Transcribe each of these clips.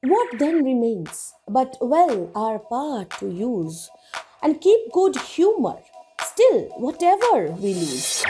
What then remains but well our part to use and keep good humor, still whatever we lose.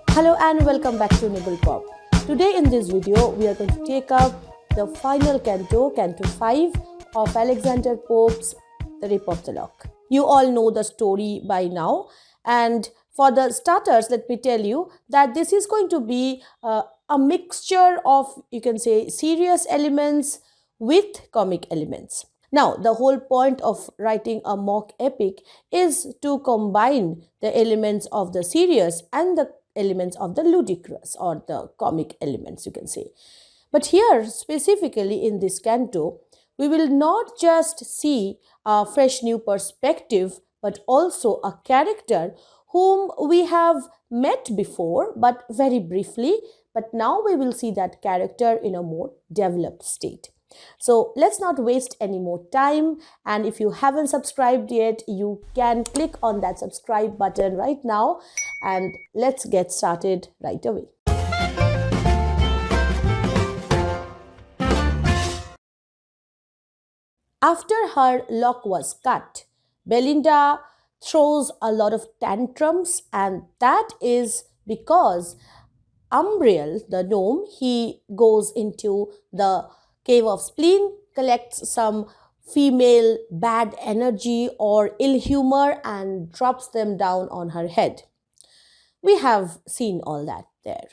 Hello and welcome back to Nibblepop. Today in this video we are going to take up the final canto, Canto 5 of Alexander Pope's The Rape of the Lock. You all know the story by now, and for the starters, let me tell you that this is going to be a mixture of, you can say, serious elements with comic elements. Now, the whole point of writing a mock epic is to combine the elements of the serious and the elements of the ludicrous or the comic elements, you can say. But here, specifically in this canto, we will not just see a fresh new perspective, but also a character whom we have met before, but very briefly. But now we will see that character in a more developed state. So let's not waste any more time. And if you haven't subscribed yet, you can click on that subscribe button right now. And let's get started right away. After her lock was cut, Belinda throws a lot of tantrums, and that is because MPhil, the gnome, he goes into the cave of spleen, collects some female bad energy or ill humor and drops them down on her head. We have seen all that there.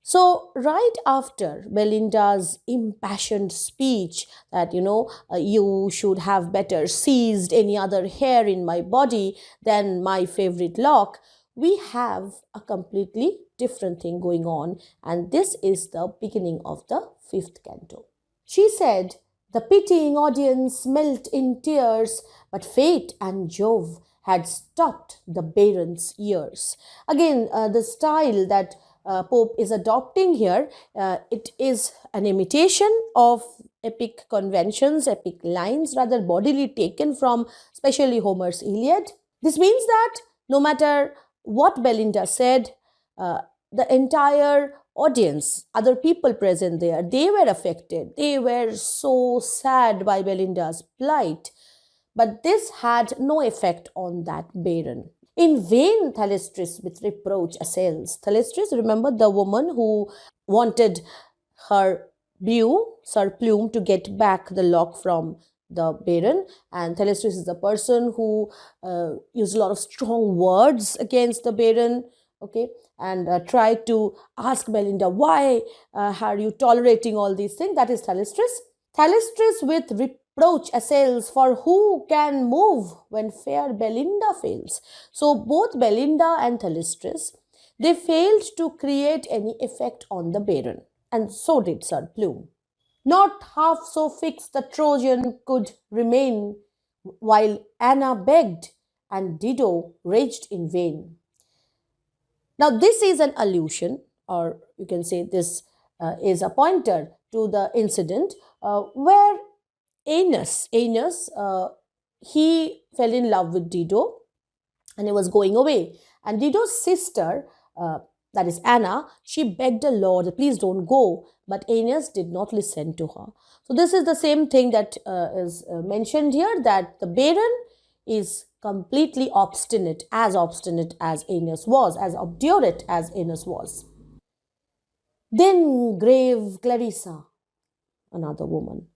So, right after Belinda's impassioned speech that, you should have better seized any other hair in my body than my favorite lock, we have a completely different thing going on, and this is the beginning of the fifth canto. She said, "The pitying audience melt in tears, but fate and Jove had stopped the Baron's ears." Again, the style that Pope is adopting here, it is an imitation of epic conventions, epic lines, rather bodily taken from especially Homer's Iliad. This means that no matter what Belinda said, the entire audience, other people present there, they were affected. They were so sad by Belinda's plight. But this had no effect on that Baron. In vain, Thalestris with reproach assails. Thalestris, remember the woman who wanted her beau, Sir Plume, to get back the lock from the Baron, and Thalestris is the person who used a lot of strong words against the Baron, okay, and tried to ask Belinda, why are you tolerating all these things? That is Thalestris. Thalestris with reproach assails, for who can move when fair Belinda fails? So both Belinda and Thalestris, they failed to create any effect on the Baron, and so did Sir Plume. Not half so fixed the Trojan could remain, while Anna begged and Dido raged in vain. Now, this is an allusion, or you can say this is a pointer to the incident where Aeneas, he fell in love with Dido and he was going away. And Dido's sister, that is Anna, she begged the Lord, please don't go. But Aeneas did not listen to her. So this is the same thing that is mentioned here, that the Baron is completely obstinate as Aeneas was, as obdurate as Aeneas was. Then grave Clarissa, another woman,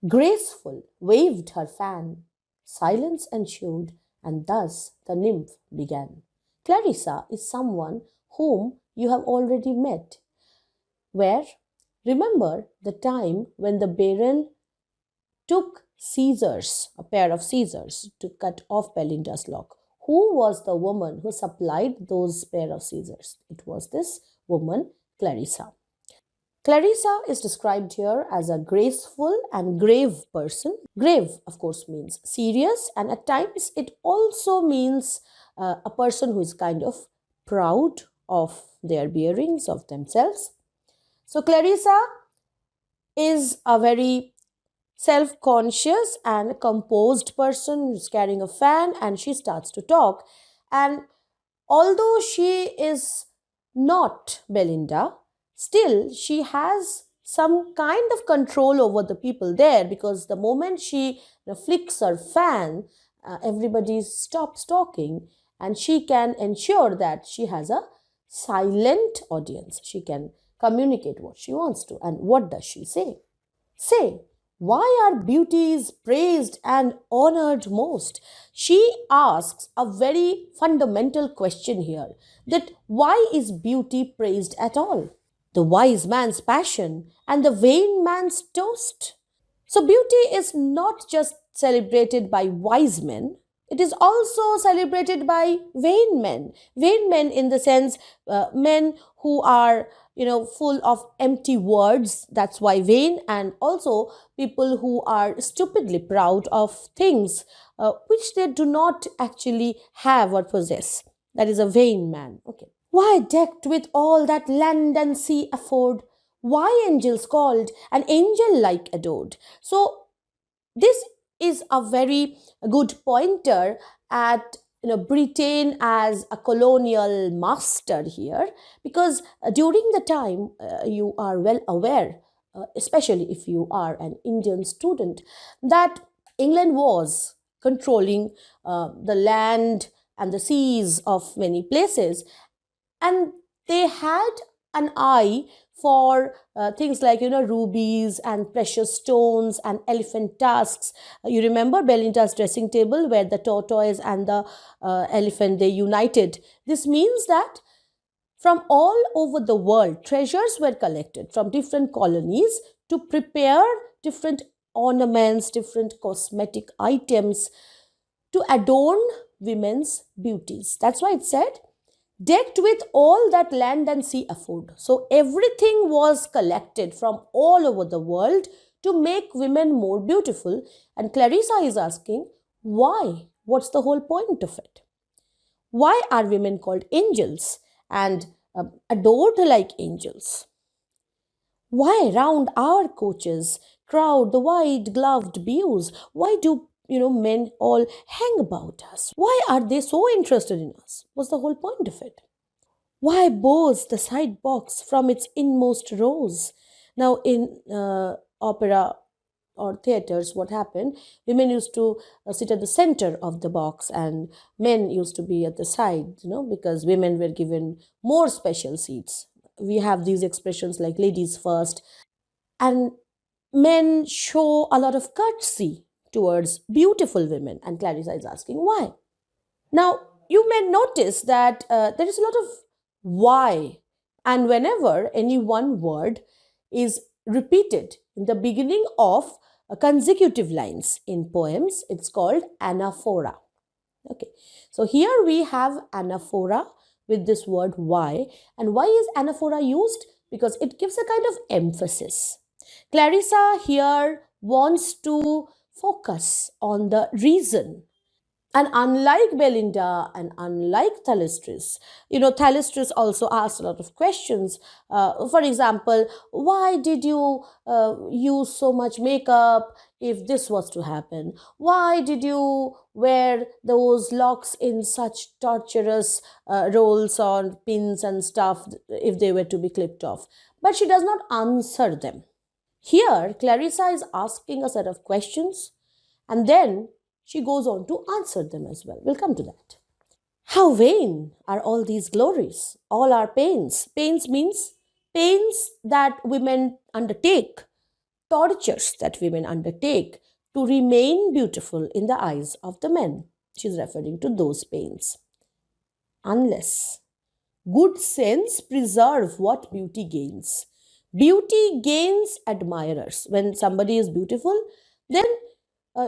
graceful, waved her fan. Silence ensued, and thus the nymph began. Clarissa is someone whom you have already met. Where? Remember the time when the Baron took scissors, a pair of scissors, to cut off Belinda's lock. Who was the woman who supplied those pair of scissors? It was this woman, Clarissa. Clarissa is described here as a graceful and grave person. Grave, of course, means serious, and at times it also means a person who is kind of proud of their bearings, of themselves. So Clarissa is a very self-conscious and composed person who's carrying a fan, and she starts to talk. And although she is Not Belinda. Still, she has some kind of control over the people there, because the moment she flicks her fan, everybody stops talking, and she can ensure that she has a silent audience. She can communicate what she wants to. And what does she say? Say, why are beauties praised and honored most? She asks a very fundamental question here, that why is beauty praised at all? The wise man's passion and the vain man's toast. So, beauty is not just celebrated by wise men, it is also celebrated by vain men. Vain men, in the sense, men who are, full of empty words, that's why vain, and also people who are stupidly proud of things which they do not actually have or possess. That is a vain man. Okay. Why decked with all that land and sea afford? Why angels called and angel like adored? So this is a very good pointer at Britain as a colonial master here, because during the time, you are well aware, especially if you are an Indian student, that England was controlling the land and the seas of many places, and they had an eye for things like rubies and precious stones and elephant tusks. You remember Belinda's dressing table, where the tortoise and the elephant, they united. This means that from all over the world, treasures were collected from different colonies to prepare different ornaments, different cosmetic items to adorn women's beauties. That's why it said, decked with all that land and sea afford. So everything was collected from all over the world to make women more beautiful. And Clarissa is asking, why? What's the whole point of it? Why are women called angels and adored like angels? Why round our coaches crowd the white gloved beaux? Why do men all hang about us? Why are they so interested in us? What's the whole point of it? Why bows the side box from its inmost rows? Now, in opera or theaters, what happened? Women used to sit at the center of the box, and men used to be at the side, because women were given more special seats. We have these expressions like ladies first, and men show a lot of courtesy towards beautiful women. And Clarissa is asking why. Now, you may notice that there is a lot of why, and whenever any one word is repeated in the beginning of consecutive lines in poems, it's called anaphora. Okay, so here we have anaphora with this word why. And why is anaphora used? Because it gives a kind of emphasis. Clarissa here wants to focus on the reason. And unlike Belinda and unlike Thalestris, Thalestris also asked a lot of questions. For example, why did you use so much makeup if this was to happen? Why did you wear those locks in such torturous rolls on pins and stuff if they were to be clipped off? But she does not answer them. Here, Clarissa is asking a set of questions, and then she goes on to answer them as well. We'll come to that. How vain are all these glories, all our pains. Pains means pains that women undertake, tortures that women undertake to remain beautiful in the eyes of the men. She's referring to those pains. Unless good sense preserve what beauty gains. Beauty gains admirers. When somebody is beautiful, then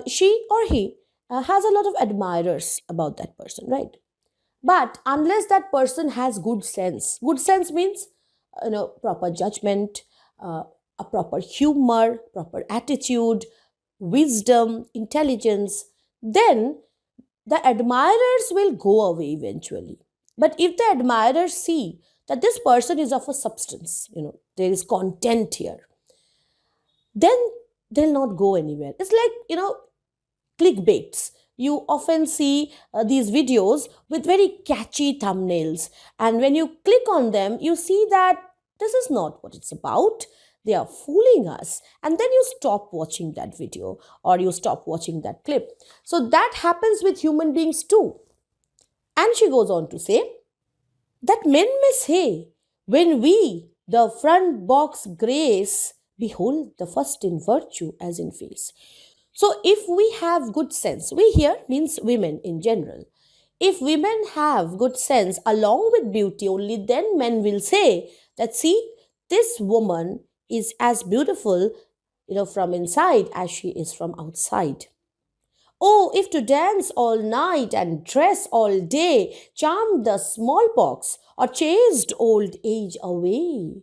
she or he has a lot of admirers about that person, right? But unless that person has good sense means proper judgment, a proper humor, proper attitude, wisdom, intelligence, then the admirers will go away eventually. But if the admirers see that this person is of a substance, there is content here, then they'll not go anywhere. It's like, clickbaits. you often see these videos with very catchy thumbnails. And when you click on them, you see that this is not what it's about. They are fooling us. And then you stop watching that video or you stop watching that clip. So that happens with human beings too. And she goes on to say that men may say, when we, the front box grace, behold the first in virtue as in face. So, if we have good sense, we here means women in general. If women have good sense along with beauty, only then men will say that, see, this woman is as beautiful, from inside as she is from outside. Oh, if to dance all night and dress all day charmed the smallpox or chased old age away,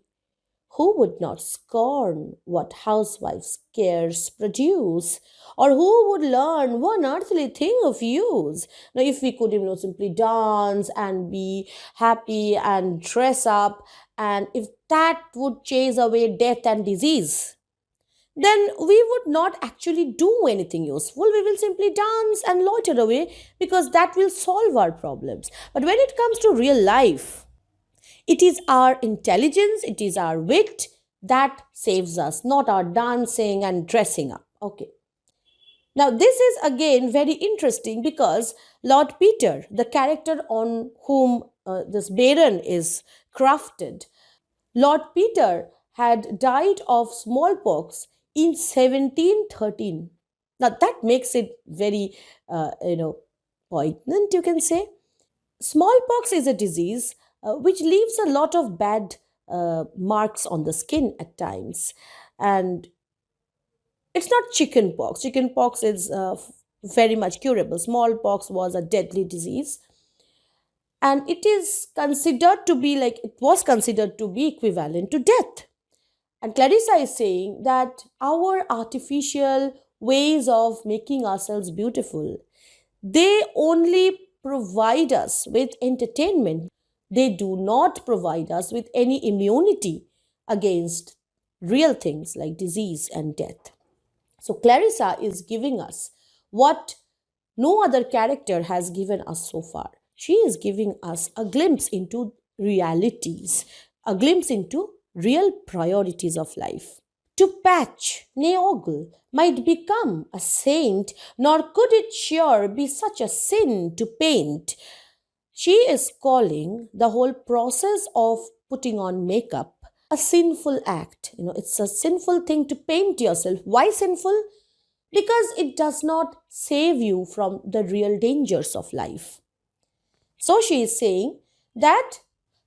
who would not scorn what housewives' cares produce? Or who would learn one earthly thing of use? Now, if we could, simply dance and be happy and dress up, and if that would chase away death and disease, then we would not actually do anything useful. We will simply dance and loiter away because that will solve our problems. But when it comes to real life, it is our intelligence, it is our wit that saves us, not our dancing and dressing up. Okay. Now, this is again very interesting because Lord Peter, the character on whom this Brabourne is crafted, Lord Peter had died of smallpox in 1713. Now, that makes it very, poignant, you can say. Smallpox is a disease which leaves a lot of bad marks on the skin at times. And it's not chicken pox. Chicken pox is very much curable. Smallpox was a deadly disease. And it is considered to be it was considered to be equivalent to death. And Clarissa is saying that our artificial ways of making ourselves beautiful, they only provide us with entertainment. They do not provide us with any immunity against real things like disease and death. So, Clarissa is giving us what no other character has given us so far. She is giving us a glimpse into realities, a glimpse into real priorities of life. To patch, nay ogle, might become a saint, nor could it sure be such a sin to paint. She is calling the whole process of putting on makeup a sinful act. It's a sinful thing to paint yourself. Why sinful? Because it does not save you from the real dangers of life. So she is saying that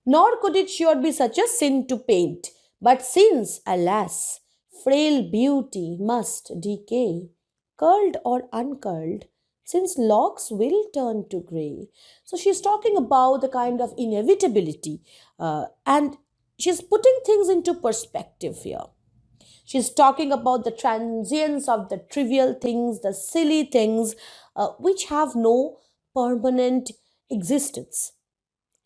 nor could it sure be such a sin to paint, but since, alas, frail beauty must decay, curled or uncurled, since locks will turn to grey. So she's talking about the kind of inevitability and she's putting things into perspective here. She's talking about the transience of the trivial things, the silly things, which have no permanent existence.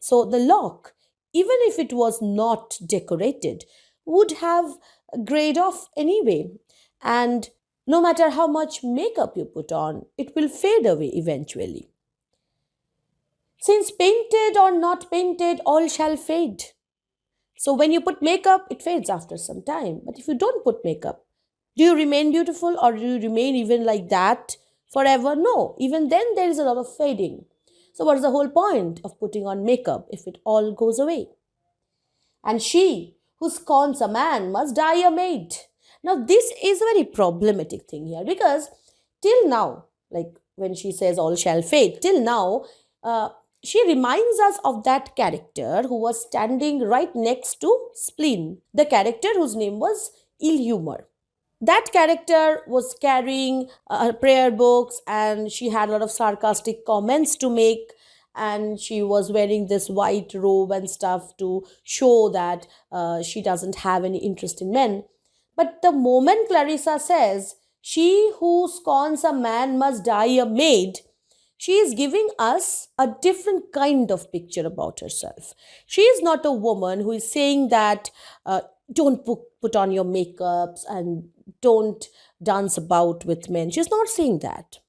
So the lock, even if it was not decorated, would have grayed off anyway. And no matter how much makeup you put on, it will fade away eventually. Since painted or not painted, all shall fade. So when you put makeup, it fades after some time. But if you don't put makeup, do you remain beautiful or do you remain even like that forever? No. Even then, there is a lot of fading. So, what is the whole point of putting on makeup if it all goes away? And she who scorns a man must die a maid. Now, this is a very problematic thing here because till now, like when she says all shall fade, till now, she reminds us of that character who was standing right next to Spleen, the character whose name was Ill Humor. That character was carrying her prayer books and she had a lot of sarcastic comments to make, and she was wearing this white robe and stuff to show that she doesn't have any interest in men. But the moment Clarissa says, she who scorns a man must die a maid, she is giving us a different kind of picture about herself. She is not a woman who is saying that don't put on your makeups and don't dance about with men. She's not saying that.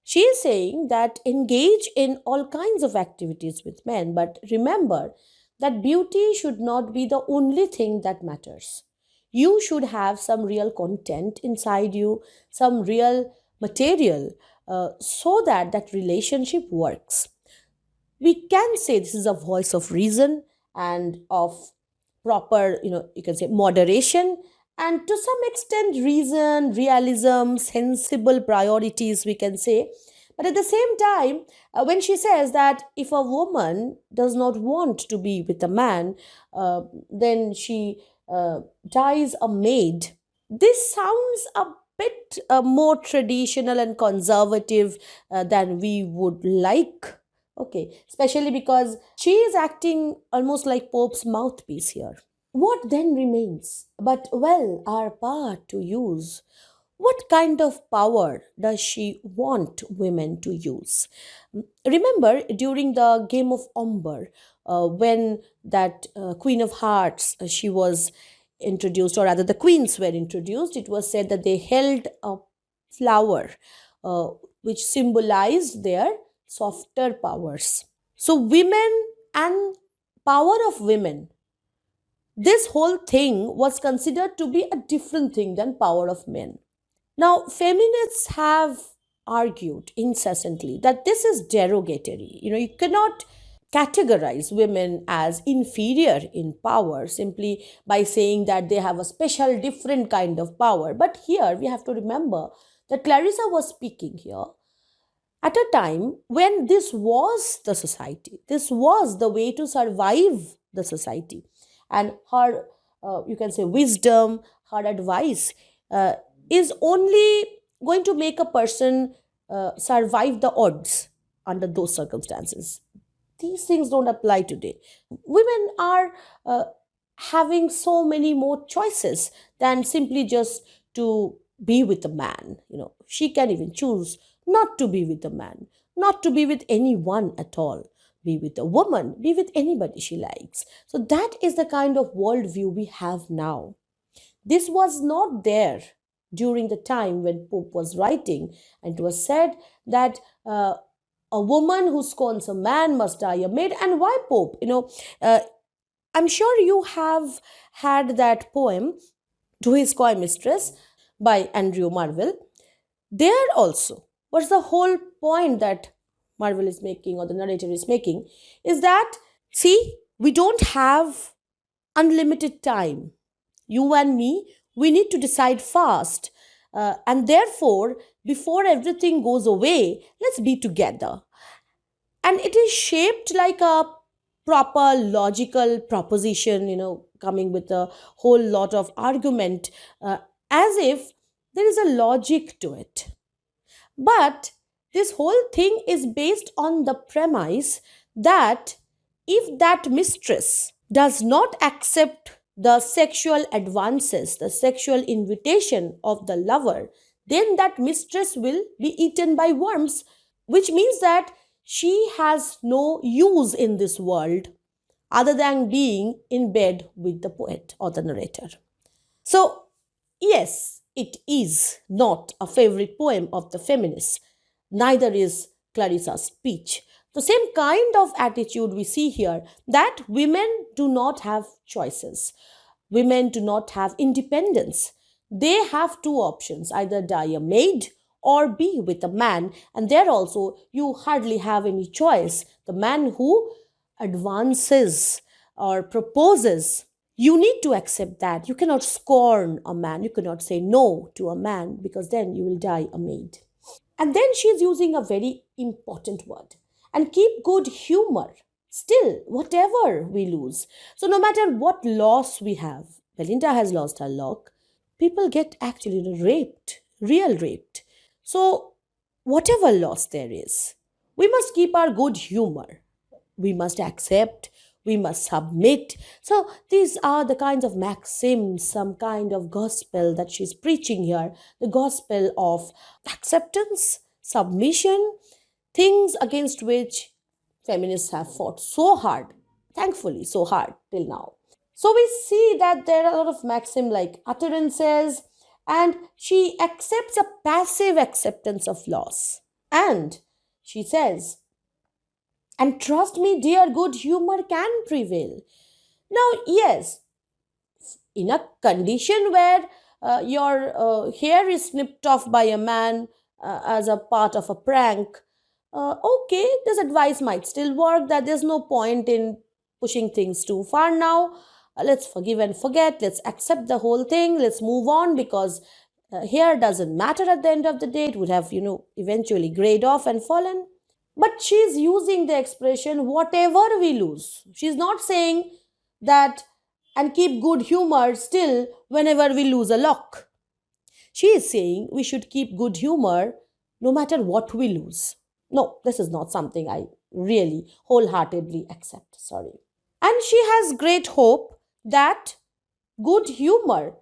She is saying that engage in all kinds of activities with men, but remember that beauty should not be the only thing that matters. You should have some real content inside you, some real material, so that that relationship works. We can say this is a voice of reason and of proper, you can say moderation, and to some extent reason, realism, sensible priorities, we can say. But at the same time, when she says that if a woman does not want to be with a man, then she dies a maid. This sounds a bit more traditional and conservative than we would like. Okay, especially because she is acting almost like Pope's mouthpiece here. What then remains but, well, our power to use? What kind of power does she want women to use? Remember during the game of Umber, when that Queen of Hearts, she was introduced, or rather the queens were introduced, it was said that they held a flower uh, which symbolized their softer powers. So, women and power of women, this whole thing was considered to be a different thing than power of men. Now, feminists have argued incessantly that this is derogatory. You cannot categorize women as inferior in power simply by saying that they have a special, different kind of power. But here we have to remember that Clarissa was speaking here at a time when this was the society, this was the way to survive the society. And her, you can say, wisdom, her advice is only going to make a person survive the odds under those circumstances. These things don't apply today. Women are having so many more choices than simply just to be with a man. She can even choose not to be with a man, not to be with anyone at all, be with a woman, be with anybody she likes. So that is the kind of worldview we have now. This was not there during the time when Pope was writing, and it was said that a woman who scorns a man must die a maid. And why Pope? I'm sure you have had that poem, To His Coy Mistress, by Andrew Marvell. There also, what's the whole point that Marvel is making, or the narrator is making, is that, see, we don't have unlimited time. You and me, we need to decide fast. And therefore, before everything goes away, let's be together. And it is shaped like a proper logical proposition, coming with a whole lot of argument, as if there is a logic to it. But this whole thing is based on the premise that if that mistress does not accept the sexual advances, the sexual invitation of the lover, then that mistress will be eaten by worms, which means that she has no use in this world other than being in bed with the poet or the narrator. So, yes, it is not a favorite poem of the feminists, neither is Clarissa's speech. The same kind of attitude we see here, that women do not have choices. Women do not have independence. They have two options, either die a maid or be with a man. And there also, you hardly have any choice. The man who advances or proposes, you need to accept that. You cannot scorn a man. You cannot say no to a man, because then you will die a maid. And then she's using a very important word. And keep good humor. Still, whatever we lose. So, no matter what loss we have, Belinda has lost her lock. People get actually raped, real raped. So, whatever loss there is, we must keep our good humor. We must accept, we must submit. So, these are the kinds of maxims, some kind of gospel that she's preaching here, the gospel of acceptance, submission, things against which feminists have fought so hard, thankfully, so hard till now. So, we see that there are a lot of maxims like utterances, and she accepts a passive acceptance of loss. And she says, and trust me, dear, good humor can prevail. Now, yes, in a condition where your hair is snipped off by a man as a part of a prank, okay, this advice might still work, that there's no point in pushing things too far now. Let's forgive and forget, let's accept the whole thing, let's move on, because hair doesn't matter at the end of the day. It would have, eventually grayed off and fallen. But she's using the expression whatever we lose. She's not saying that and keep good humor still whenever we lose a lock. She is saying we should keep good humor no matter what we lose. No, this is not something I really wholeheartedly accept. Sorry. And she has great hope that good humor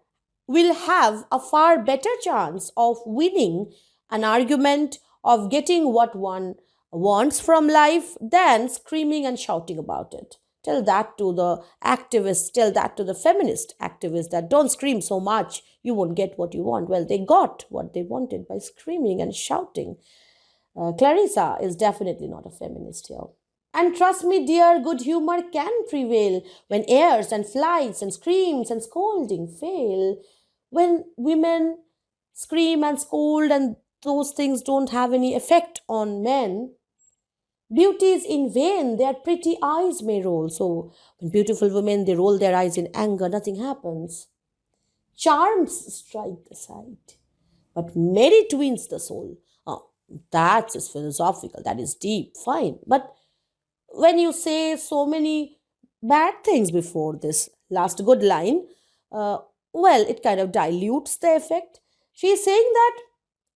will have a far better chance of winning an argument, of getting what one wants from life, than screaming and shouting about it. Tell that to the activists, tell that to the feminist activists, that don't scream so much, you won't get what you want. Well, they got what they wanted by screaming and shouting. Clarissa is definitely not a feminist here. And trust me, dear, good humor can prevail when airs and flights and screams and scolding fail. When women scream and scold and those things don't have any effect on men, beauty is in vain, their pretty eyes may roll. So, when beautiful women they roll their eyes in anger, nothing happens. Charms strike the sight, but merit wins the soul. Oh, that is philosophical, that is deep, fine. But when you say so many bad things before this last good line, uh, well, it kind of dilutes the effect. She is saying that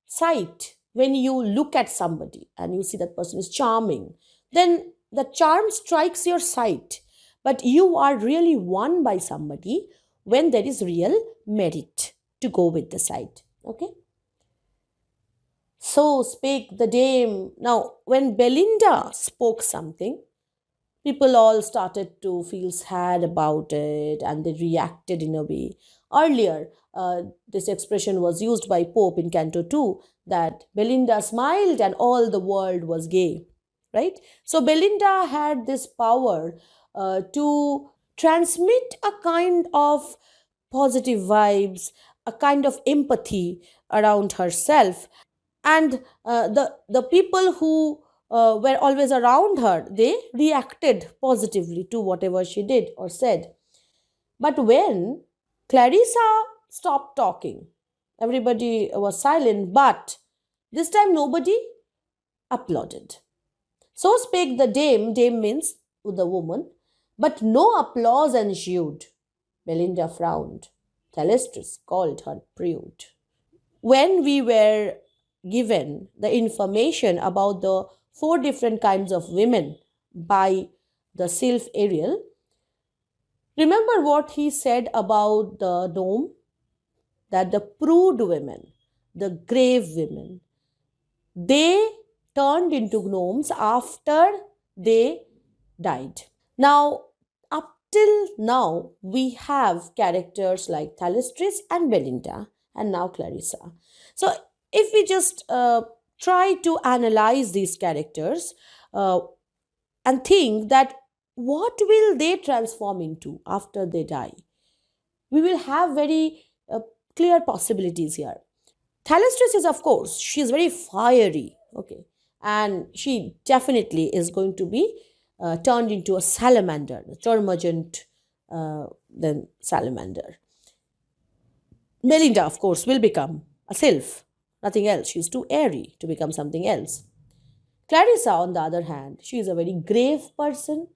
sight, when you look at somebody and you see that person is charming, then the charm strikes your sight. But you are really won by somebody when there is real merit to go with the sight. Okay? So spake the dame. Now, when Belinda spoke something, people all started to feel sad about it and they reacted in a way. Earlier, this expression was used by Pope in Canto 2, that Belinda smiled and all the world was gay, right? So Belinda had this power to transmit a kind of positive vibes, a kind of empathy around herself, and the people who were always around her, they reacted positively to whatever she did or said. But when Clarissa stopped talking, everybody was silent, but this time nobody applauded. So spake the dame. Dame means the woman, but no applause ensued. Belinda frowned. Thalestris called her prude. When we were given the information about the four different kinds of women by the sylph Ariel, remember what he said about the gnome? That the prude women, the grave women, they turned into gnomes after they died. Now, up till now, we have characters like Thalestris and Belinda, and now Clarissa. So, if we just try to analyze these characters uh, and think that what will they transform into after they die, we will have very clear possibilities here. Thalestris is, of course, she is very fiery, okay, and she definitely is going to be turned into a salamander, a termagant, then salamander. Melinda, of course, will become a sylph, nothing else. She's too airy to become something else. Clarissa, on the other hand, she is a very grave person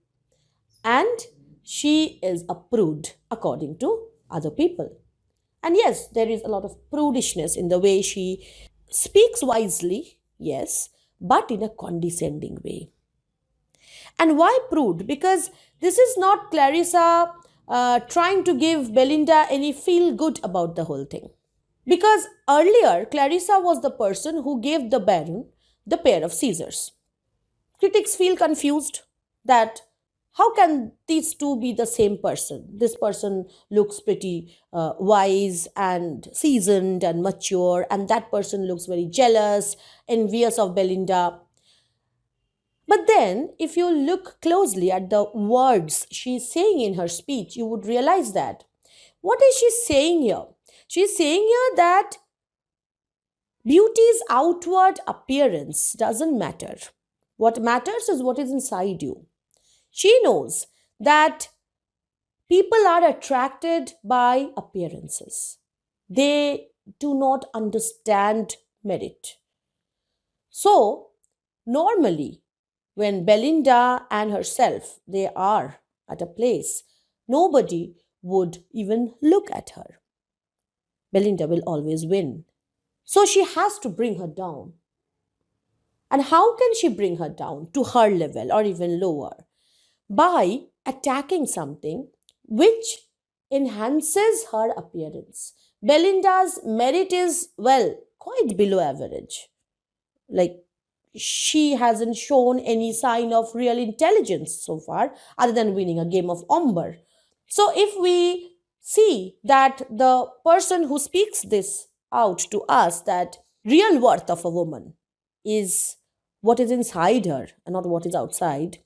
and she is a prude according to other people. And yes, there is a lot of prudishness in the way she speaks wisely, yes, but in a condescending way. And why prude? Because this is not Clarissa trying to give Belinda any feel good about the whole thing. Because earlier, Clarissa was the person who gave the Baron the pair of scissors. Critics feel confused that How can these two be the same person? This person looks pretty wise and seasoned and mature, and that person looks very jealous, envious of Belinda. But then, if you look closely at the words she's saying in her speech, you would realize that what is she saying here? She's saying here that beauty's outward appearance doesn't matter. What matters is what is inside you. She knows that people are attracted by appearances. They do not understand merit. So, normally, when Belinda and herself they are at a place, nobody would even look at her. Belinda will always win. So she has to bring her down. And how can she bring her down to her level or even lower? By attacking something which enhances her appearance. Belinda's merit is, well, quite below average. Like, she hasn't shown any sign of real intelligence so far, other than winning a game of Umber. So, if we see that the person who speaks this out to us, that real worth of a woman is what is inside her and not what is outside,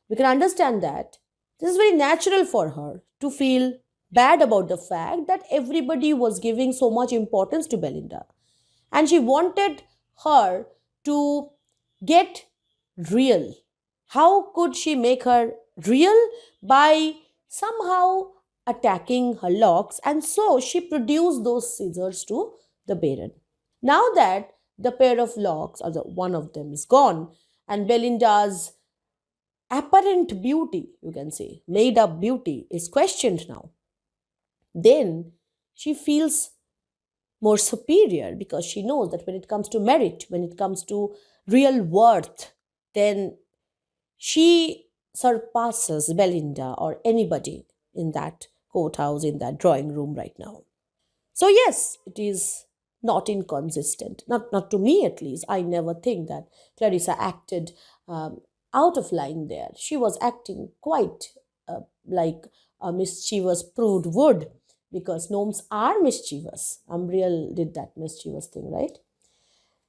we can understand that this is very natural for her to feel bad about the fact that everybody was giving so much importance to Belinda. And she wanted her to get real. How could she make her real? By somehow attacking her locks, and so she produced those scissors to the Baron. Now that the pair of locks, or the one of them, is gone, and Belinda's apparent beauty, you can say, made up beauty, is questioned now, then she feels more superior because she knows that when it comes to merit, when it comes to real worth, then she surpasses Belinda or anybody in that courthouse, in that drawing room right now. So, yes, it is not inconsistent. Not to me, at least. I never think that Clarissa acted out of line there. She was acting quite like a mischievous prude would, because gnomes are mischievous. Umbriel did that mischievous thing, right?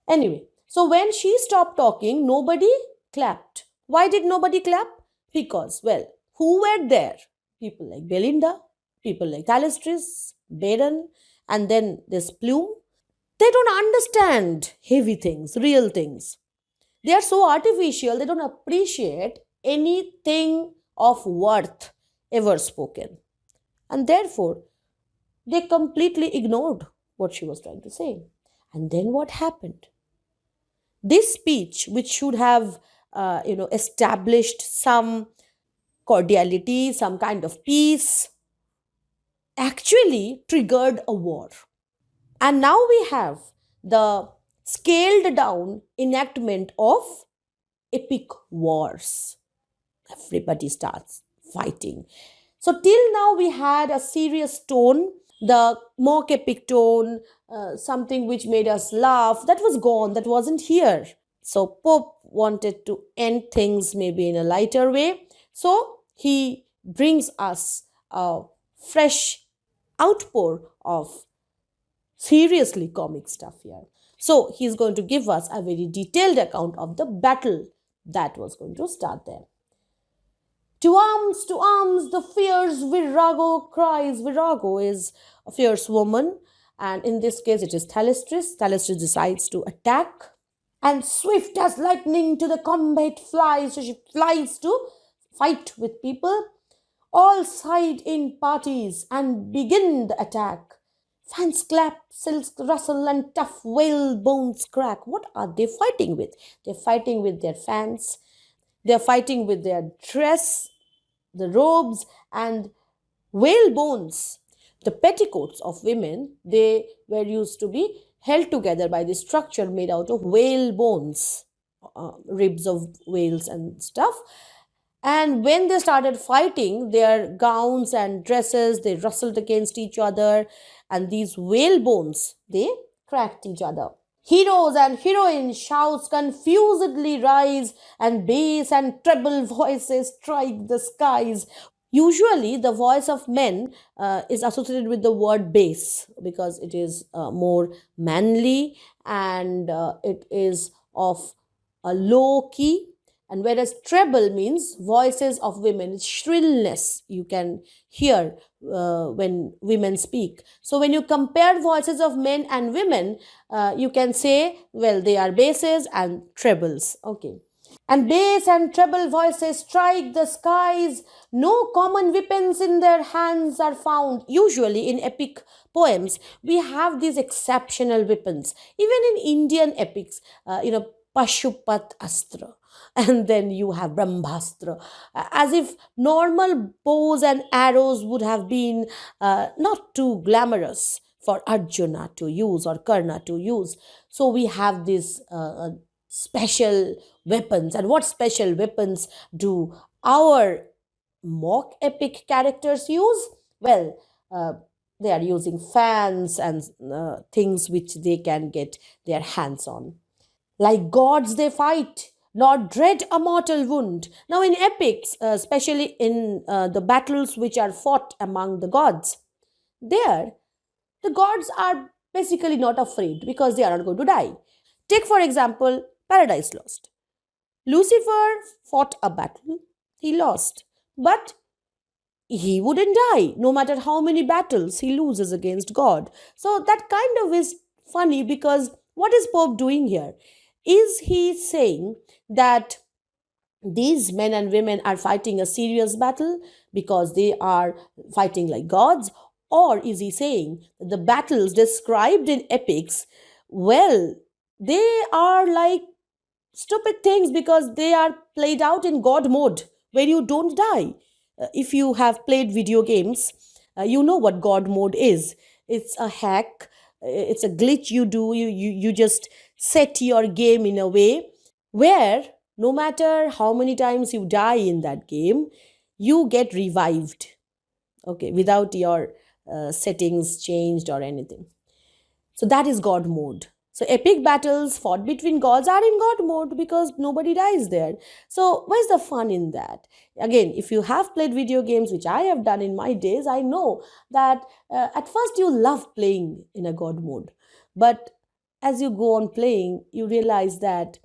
Anyway, so when she stopped talking, nobody clapped. Why did nobody clap? Because, well, who were there? People like Belinda, people like Thalestris, Baron, and then this Plume. They don't understand heavy things, real things. They are so artificial, they don't appreciate anything of worth ever spoken. And therefore, they completely ignored what she was trying to say. And then what happened? This speech, which should have, established some cordiality, some kind of peace, actually triggered a war. And now we have the scaled down enactment of epic wars. Everybody starts fighting. So, till now, we had a serious tone, the mock epic tone, something which made us laugh. That was gone, that wasn't here. So, Pope wanted to end things maybe in a lighter way. So, he brings us a fresh outpour of seriously comic stuff here. So, he's going to give us a very detailed account of the battle that was going to start there. To arms, the fierce Virago cries. Virago is a fierce woman, and in this case, it is Thalestris. Thalestris decides to attack, and swift as lightning to the combat flies. So she flies to fight with people. All side in parties and begin the attack. Fans clap, silks rustle, and tough whale bones crack. What are they fighting with? They're fighting with their fans. They're fighting with their dress, the robes, and whale bones. The petticoats of women, they were used to be held together by this structure made out of whale bones, ribs of whales and stuff. And when they started fighting, their gowns and dresses, they rustled against each other, and these whale bones, they cracked each other. Heroes and heroines shouts confusedly rise, and bass and treble voices strike the skies. Usually, the voice of men is associated with the word bass because it is more manly, and it is of a low key. And whereas treble means voices of women, it's shrillness you can hear when women speak. So when you compare voices of men and women, you can say, well, they are basses and trebles. Okay, and bass and treble voices strike the skies. No common weapons in their hands are found. Usually, in epic poems, we have these exceptional weapons. Even in Indian epics, Pashupat Astra, and then you have Brahmastra, as if normal bows and arrows would have been not too glamorous for Arjuna to use or Karna to use. So we have these special weapons. And what special weapons do our mock epic characters use? Well, uh, they are using fans and things which they can get their hands on. Like gods they fight, nor dread a mortal wound. Now, in epics, especially in the battles which are fought among the gods, there the gods are basically not afraid because they are not going to die. Take, for example, Paradise Lost. Lucifer fought a battle, he lost. But he wouldn't die, no matter how many battles he loses against God. So that kind of is funny because what is Pope doing here? Is he saying that these men and women are fighting a serious battle because they are fighting like gods? Or is he saying that the battles described in epics, well, they are like stupid things because they are played out in god mode where you don't die? If you have played video games, you know what god mode is. It's a hack, it's a glitch you do. You just set your game in a way where no matter how many times you die in that game, you get revived, okay, without your settings changed or anything. So that is God mode. So epic battles fought between gods are in God mode because nobody dies there. So where's the fun in that? Again, if you have played video games, which I have done in my days, I know that at first you love playing in a God mode. But as you go on playing, you realize that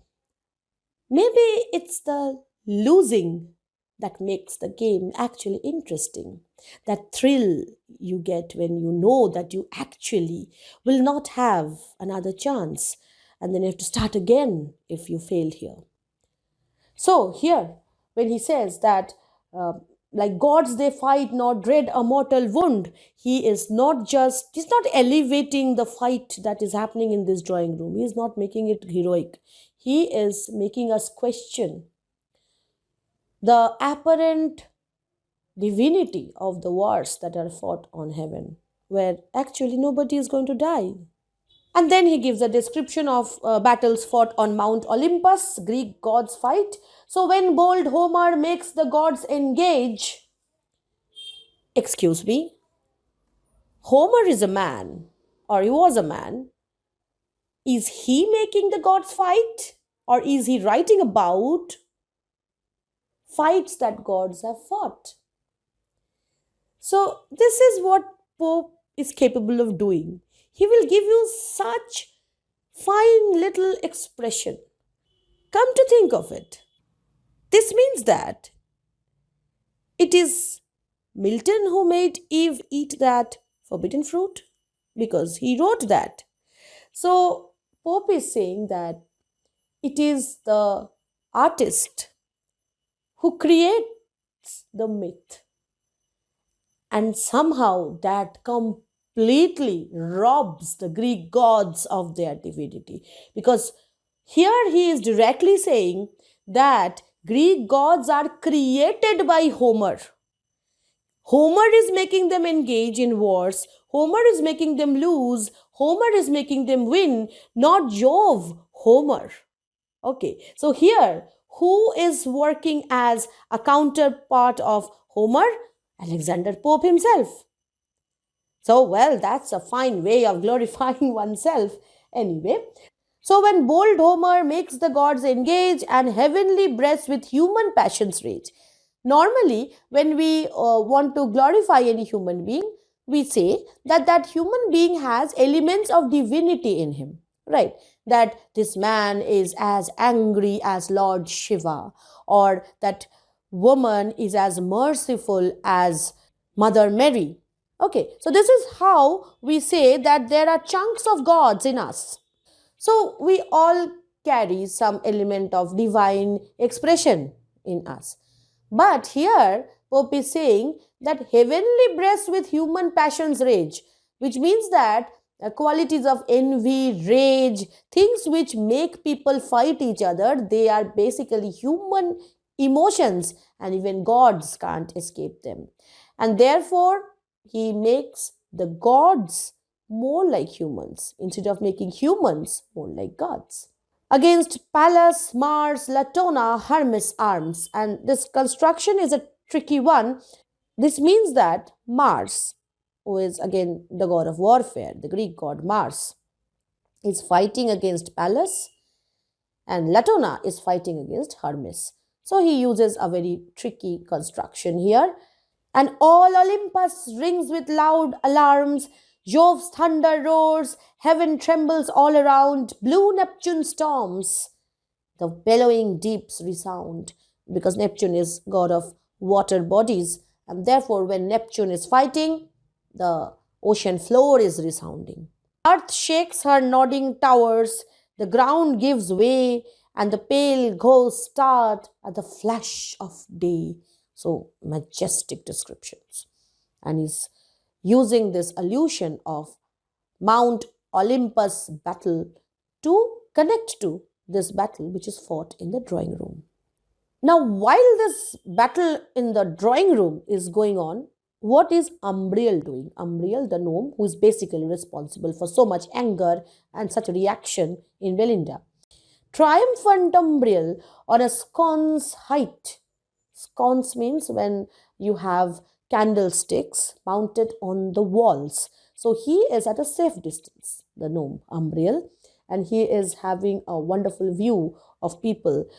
maybe it's the losing that makes the game actually interesting. That thrill you get when you know that you actually will not have another chance, and then you have to start again if you fail here. So, here, when he says that, uh, like gods they fight, not dread a mortal wound, he's not elevating the fight that is happening in this drawing room. He is not making it heroic. He is making us question the apparent divinity of the wars that are fought on heaven, where actually nobody is going to die. And then he gives a description of battles fought on Mount Olympus, Greek gods fight. So when bold Homer makes the gods engage, excuse me, Homer is a man, or he was a man. Is he making the gods fight? Or is he writing about fights that gods have fought? So, this is what Pope is capable of doing. He will give you such fine little expression. Come to think of it, this means that it is Milton who made Eve eat that forbidden fruit because he wrote that. So, Pope is saying that it is the artist who creates the myth, and somehow that completely robs the Greek gods of their divinity. Because here he is directly saying that Greek gods are created by Homer. Homer is making them engage in wars. Homer is making them lose. Homer is making them win, not Jove, Homer. Okay, so here, who is working as a counterpart of Homer? Alexander Pope himself. So, well, that's a fine way of glorifying oneself. Anyway, So when bold Homer makes the gods engage and heavenly breast with human passions rage. Normally, when we want to glorify any human being, we say that that human being has elements of divinity in him, right? That this man is as angry as Lord Shiva, or that woman is as merciful as Mother Mary. Okay, so this is how we say that there are chunks of gods in us. So we all carry some element of divine expression in us. But here, Pope is saying that heavenly breast with human passions rage, which means that qualities of envy, rage, things which make people fight each other, they are basically human emotions, and even gods can't escape them. And therefore, he makes the gods more like humans instead of making humans more like gods. Against Pallas, Mars, Latona, Hermes arms. And this construction is a tricky one. This means that Mars, who is again the god of warfare, the Greek god Mars, is fighting against Pallas, and Latona is fighting against Hermes. So he uses a very tricky construction here. And all Olympus rings with loud alarms. Jove's thunder roars, heaven trembles all around, blue Neptune storms. The bellowing deeps resound, because Neptune is god of water bodies, and therefore when Neptune is fighting, the ocean floor is resounding. Earth shakes her nodding towers, the ground gives way, and the pale ghosts start at the flash of day. So majestic descriptions. And he's using this allusion of Mount Olympus battle to connect to this battle which is fought in the drawing room. Now, while this battle in the drawing room is going on, what is Umbriel doing? Umbriel, the gnome, who is basically responsible for so much anger and such a reaction in Belinda. Triumphant Umbriel on a sconce height. Sconce means when you have candlesticks mounted on the walls. So he is at a safe distance, the gnome Umbriel, and he is having a wonderful view of people,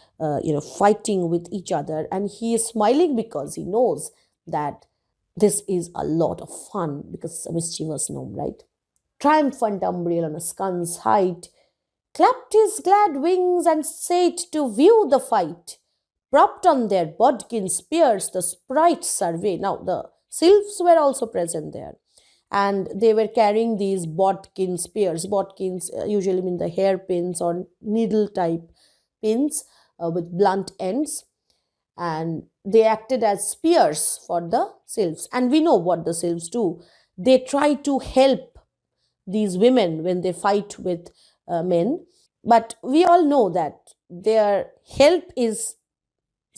fighting with each other, and he is smiling because he knows that this is a lot of fun because it's a mischievous gnome, right? Triumphant Umbriel on a sconce height clapped his glad wings and sate to view the fight. Propped on their bodkin spears, the sprites survey. Now, the sylphs were also present there, and they were carrying these bodkin spears. Bodkins usually mean the hairpins or needle type pins with blunt ends, and they acted as spears for the sylphs. And we know what the sylphs do. They try to help these women when they fight with men, but we all know that their help is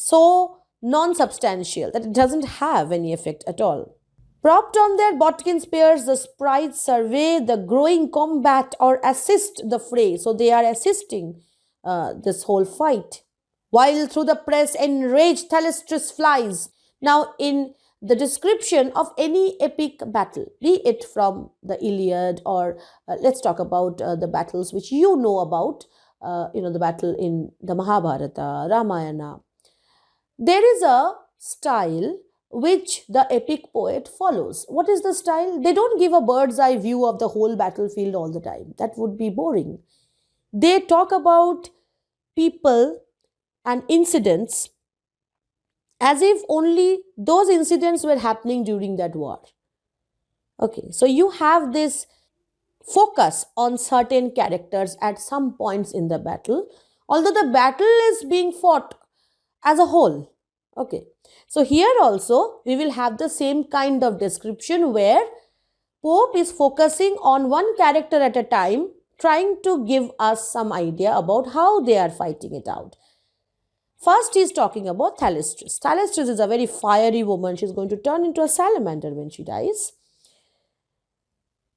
so non-substantial that it doesn't have any effect at all. Propped on their bodkin spears, the sprites survey the growing combat or assist the fray. So they are assisting this whole fight. While through the press enraged Thalestris flies. Now, in the description of any epic battle, be it from the Iliad or let's talk about the battles which you know about, the battle in the Mahabharata, Ramayana. There is a style which the epic poet follows. What is the style? They don't give a bird's eye view of the whole battlefield all the time. That would be boring. They talk about people and incidents as if only those incidents were happening during that war. Okay, so you have this focus on certain characters at some points in the battle, although the battle is being fought as a whole. Okay, so here also we will have the same kind of description where Pope is focusing on one character at a time, trying to give us some idea about how they are fighting it out. First, he is talking about Thalestris. Thalestris is a very fiery woman. She's going to turn into a salamander when she dies.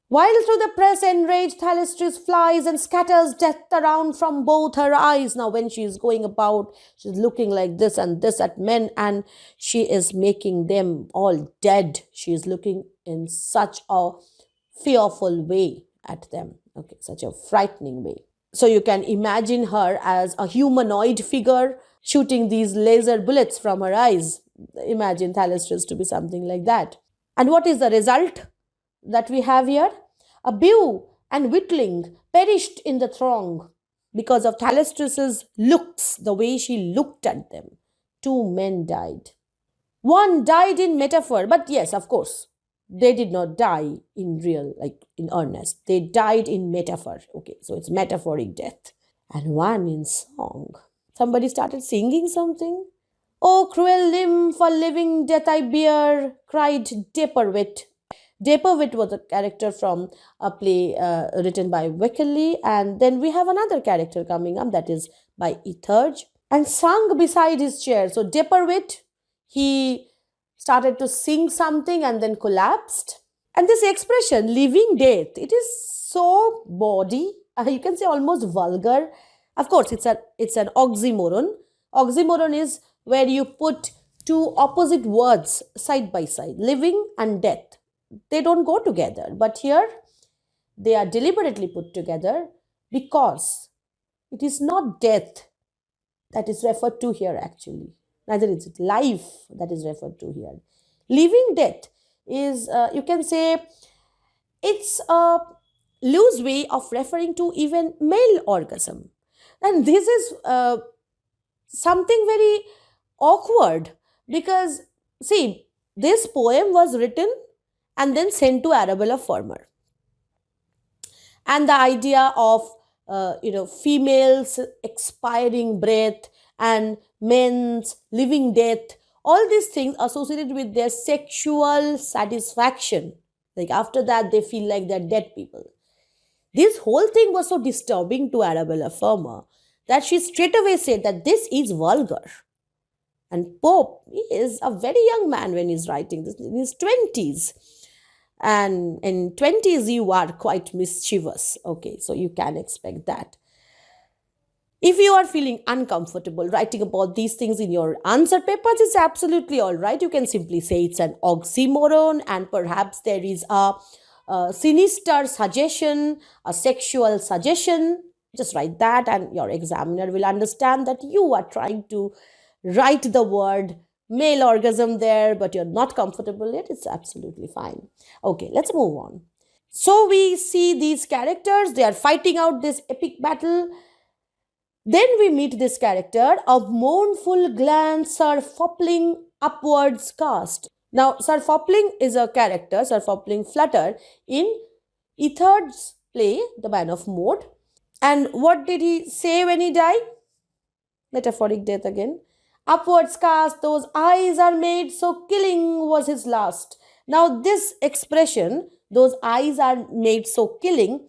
While through the press enraged Thalestris flies and scatters death around from both her eyes. Now, when she is going about, she's looking like this and this at men, and she is making them all dead. She is looking in such a fearful way at them. Okay, such a frightening way. So you can imagine her as a humanoid figure shooting these laser bullets from her eyes. Imagine Thalestris to be something like that. And what is the result that we have here? A bew and Witling perished in the throng because of Thalestris's looks, the way she looked at them. Two men died. One died in metaphor, but yes, of course, they did not die in real, like in earnest. They died in metaphor. Okay, so it's metaphoric death. And one in song. Somebody started singing something. Oh, cruel limb, for living death I bear, cried Dapperwit. Dapperwit was a character from a play written by Wickerley, and then we have another character coming up that is by Ethurge, and sung beside his chair. So Dapperwit, he started to sing something and then collapsed. And this expression, living death, it is so bawdy, you can say almost vulgar. Of course, it's an oxymoron. Oxymoron is where you put two opposite words side by side, living and death. They don't go together, but here they are deliberately put together because it is not death that is referred to here actually. Neither is it life that is referred to here. Living death is, you can say, it's a loose way of referring to even male orgasm. And this is something very awkward because, see, this poem was written and then sent to Arabella Farmer. And the idea of females expiring breath and men's living death, all these things associated with their sexual satisfaction, like after that they feel like they're dead people. This whole thing was so disturbing to Arabella Farmer that she straight away said that this is vulgar. And Pope is a very young man when he's writing this, in his 20s. And in 20s you are quite mischievous. Okay, so you can expect that. If you are feeling uncomfortable writing about these things in your answer papers, it's absolutely all right. You can simply say it's an oxymoron, and perhaps there is a sinister suggestion, a sexual suggestion. Just write that, and your examiner will understand that you are trying to write the word male orgasm there, but you're not comfortable yet. It's absolutely fine. Okay, let's move on. So we see these characters, they are fighting out this epic battle. Then we meet this character, a mournful glance Sir Fopling upwards cast. Now, Sir Fopling is a character, Sir Fopling Flutter, in Ethard's play, The Man of Maud. And what did he say when he died? Metaphoric death again. Upwards cast, those eyes are made so killing was his last. Now, this expression, those eyes are made so killing,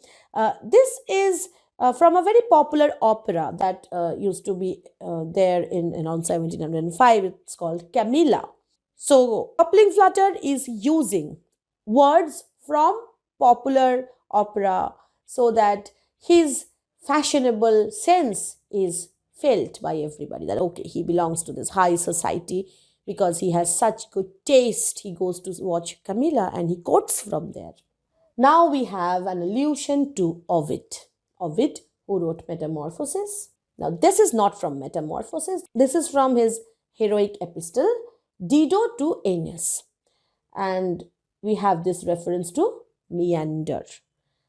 this is from a very popular opera that used to be there in around 1705. It's called Camilla. So, Coupling Flutter is using words from popular opera so that his fashionable sense is felt by everybody, that okay, he belongs to this high society because he has such good taste. He goes to watch Camilla and he quotes from there. Now we have an allusion to Ovid. Ovid, who wrote Metamorphoses. Now this is not from Metamorphoses. This is from his heroic epistle, Dido to Aeneas. And we have this reference to Meander.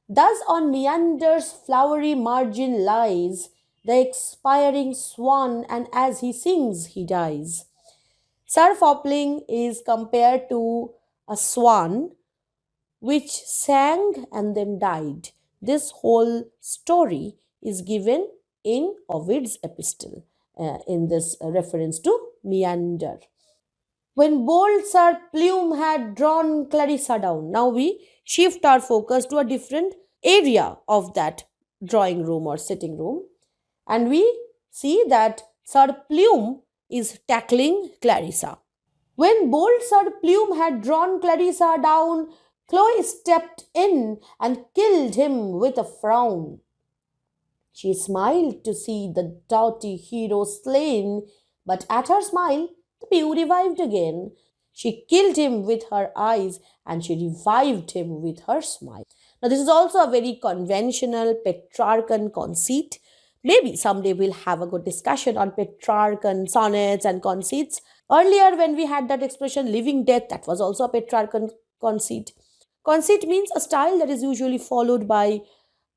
Thus on Meander's flowery margin lies the expiring swan, and as he sings, he dies. Sir Fopling is compared to a swan which sang and then died. This whole story is given in Ovid's epistle, in this reference to Meander. When bold Sir Plume had drawn Clarissa down, now we shift our focus to a different area of that drawing room or sitting room, and we see that Sir Plume is tackling Clarissa. When bold Sir Plume had drawn Clarissa down, Chloe stepped in and killed him with a frown. She smiled to see the doughty hero slain, but at her smile the pew revived again. She killed him with her eyes and she revived him with her smile. Now, this is also a very conventional Petrarchan conceit. Maybe someday we'll have a good discussion on Petrarchan sonnets and conceits. Earlier, when we had that expression living death, that was also a Petrarchan conceit. Conceit means a style that is usually followed by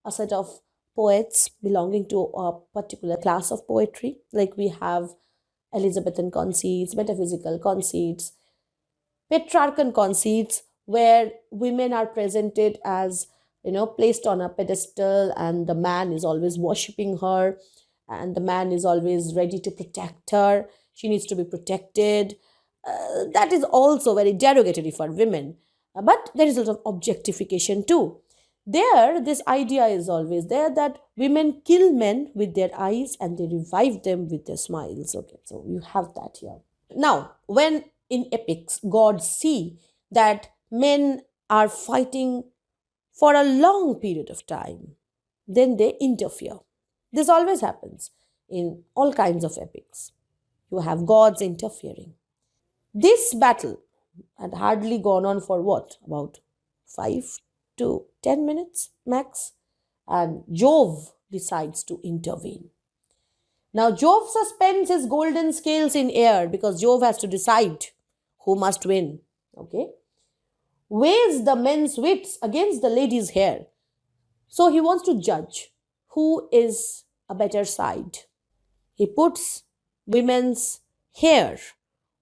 a set of poets belonging to a particular class of poetry. Like we have Elizabethan conceits, metaphysical conceits, Petrarchan conceits, where women are presented as, placed on a pedestal, and the man is always worshipping her, and the man is always ready to protect her. She needs to be protected. That is also very derogatory for women. But there is a lot of objectification too. There, this idea is always there that women kill men with their eyes and they revive them with their smiles. Okay, so you have that here. Now, when in epics gods see that men are fighting for a long period of time, then they interfere. This always happens in all kinds of epics. You have gods interfering. This battle had hardly gone on for what? About 5 to 10 minutes max. And Jove decides to intervene. Now, Jove suspends his golden scales in air because Jove has to decide who must win. Okay? Weighs the men's wits against the ladies' hair. So he wants to judge who is a better side. He puts women's hair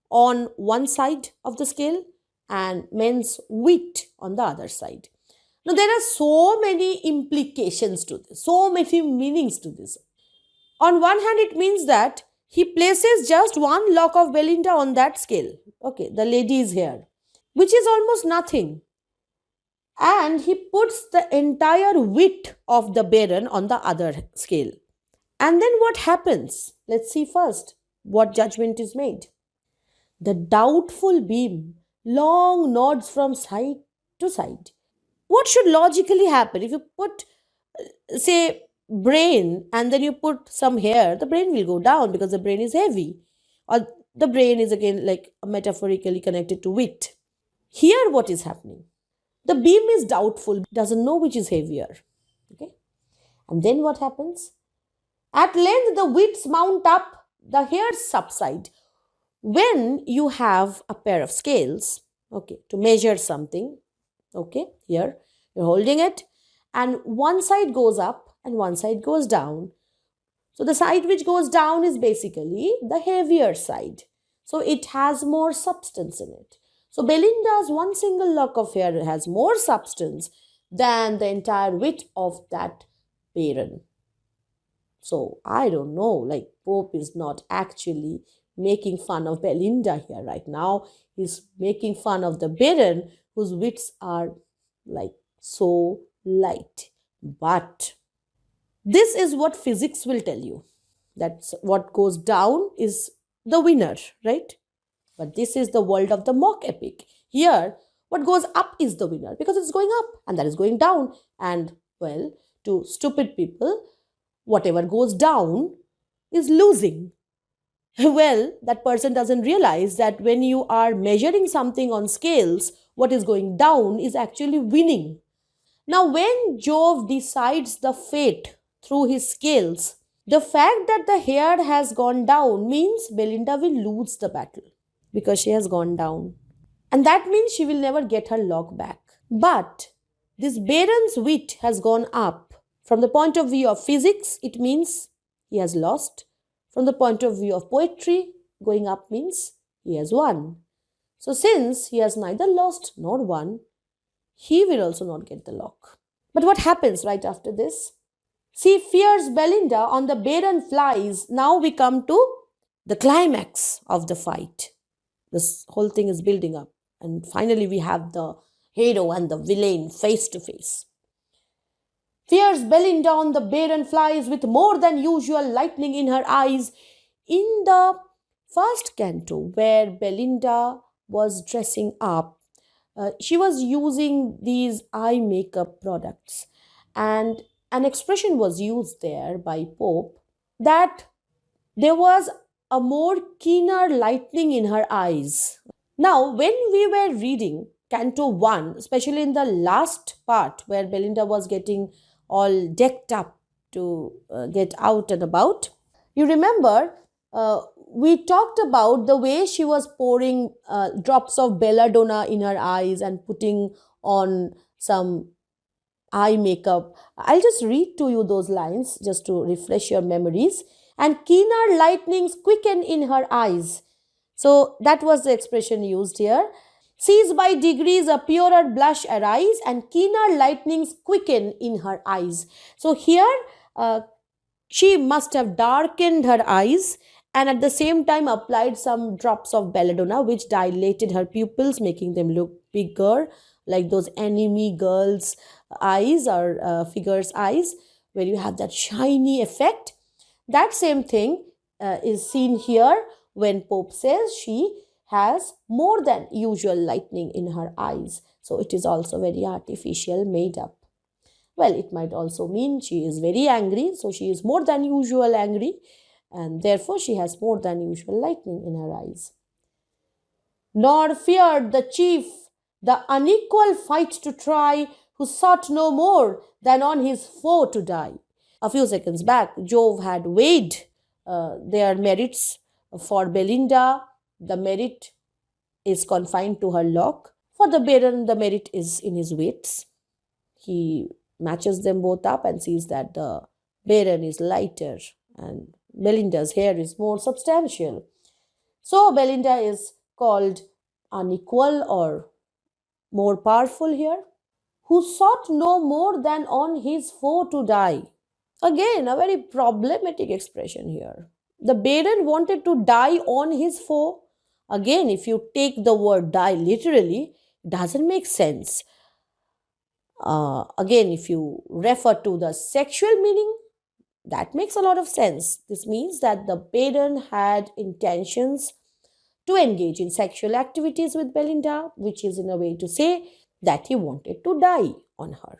on one side of the scale and men's wit on the other side. Now, there are so many implications to this, so many meanings to this. On one hand, it means that he places just one lock of Belinda on that scale. Okay, the lady's hair, which is almost nothing. And he puts the entire wit of the Baron on the other scale. And then what happens? Let's see first what judgment is made. The doubtful beam long nods from side to side. What should logically happen? If you put, say, brain and then you put some hair, the brain will go down because the brain is heavy. Or the brain is again like metaphorically connected to wit. Here, what is happening? The beam is doubtful, doesn't know which is heavier. Okay? And then what happens? At length, the wits mount up, the hairs subside. When you have a pair of scales, okay, to measure something, okay, here you're holding it, and one side goes up and one side goes down. So the side which goes down is basically the heavier side. So it has more substance in it. So Belinda's one single lock of hair has more substance than the entire wit of that Baron. So I don't know, like Pope is not actually making fun of Belinda here right now. He's making fun of the Baron whose wits are like so light. But this is what physics will tell you. That's what goes down is the winner, right? But this is the world of the mock epic. Here, what goes up is the winner because it's going up and that is going down. And well, to stupid people, whatever goes down is losing. Well, that person doesn't realize that when you are measuring something on scales, what is going down is actually winning. Now, when Jove decides the fate through his scales, the fact that the hair has gone down means Belinda will lose the battle because she has gone down. And that means she will never get her lock back. But this Baron's wit has gone up. From the point of view of physics, it means he has lost. From the point of view of poetry, going up means he has won. So since he has neither lost nor won, he will also not get the lock. But what happens right after this? See, fierce Belinda on the Baron flies. Now we come to the climax of the fight. This whole thing is building up. And finally we have the hero and the villain face to face. Fierce Belinda on the Baron flies with more than usual lightning in her eyes. In the first canto, where Belinda was dressing up, she was using these eye makeup products. And an expression was used there by Pope that there was a more keener lightning in her eyes. Now, when we were reading Canto 1, especially in the last part where Belinda was getting all decked up to get out and about, you remember we talked about the way she was pouring drops of belladonna in her eyes and putting on some eye makeup. I'll just read to you those lines just to refresh your memories. And keener lightnings quicken in her eyes. So that was the expression used here. Sees by degrees a purer blush arise, and keener lightnings quicken in her eyes. So here, uh, she must have darkened her eyes and at the same time applied some drops of belladonna, which dilated her pupils, making them look bigger, like those anime girls' eyes or figures' eyes, where you have that shiny effect. That same thing is seen here when Pope says she has more than usual lightning in her eyes. So it is also very artificial, made up. Well, it might also mean she is very angry, so she is more than usual angry, and therefore she has more than usual lightning in her eyes. Nor feared the chief the unequal fight to try, who sought no more than on his foe to die. A few seconds back, Jove had weighed their merits for Belinda. The merit is confined to her lock. For the Baron, the merit is in his weights. He matches them both up and sees that the Baron is lighter and Belinda's hair is more substantial. So Belinda is called unequal or more powerful here, who sought no more than on his foe to die. Again, a very problematic expression here. The Baron wanted to die on his foe. Again, if you take the word die literally, it doesn't make sense. Again, if you refer to the sexual meaning, that makes a lot of sense. This means that the Baron had intentions to engage in sexual activities with Belinda, which is in a way to say that he wanted to die on her.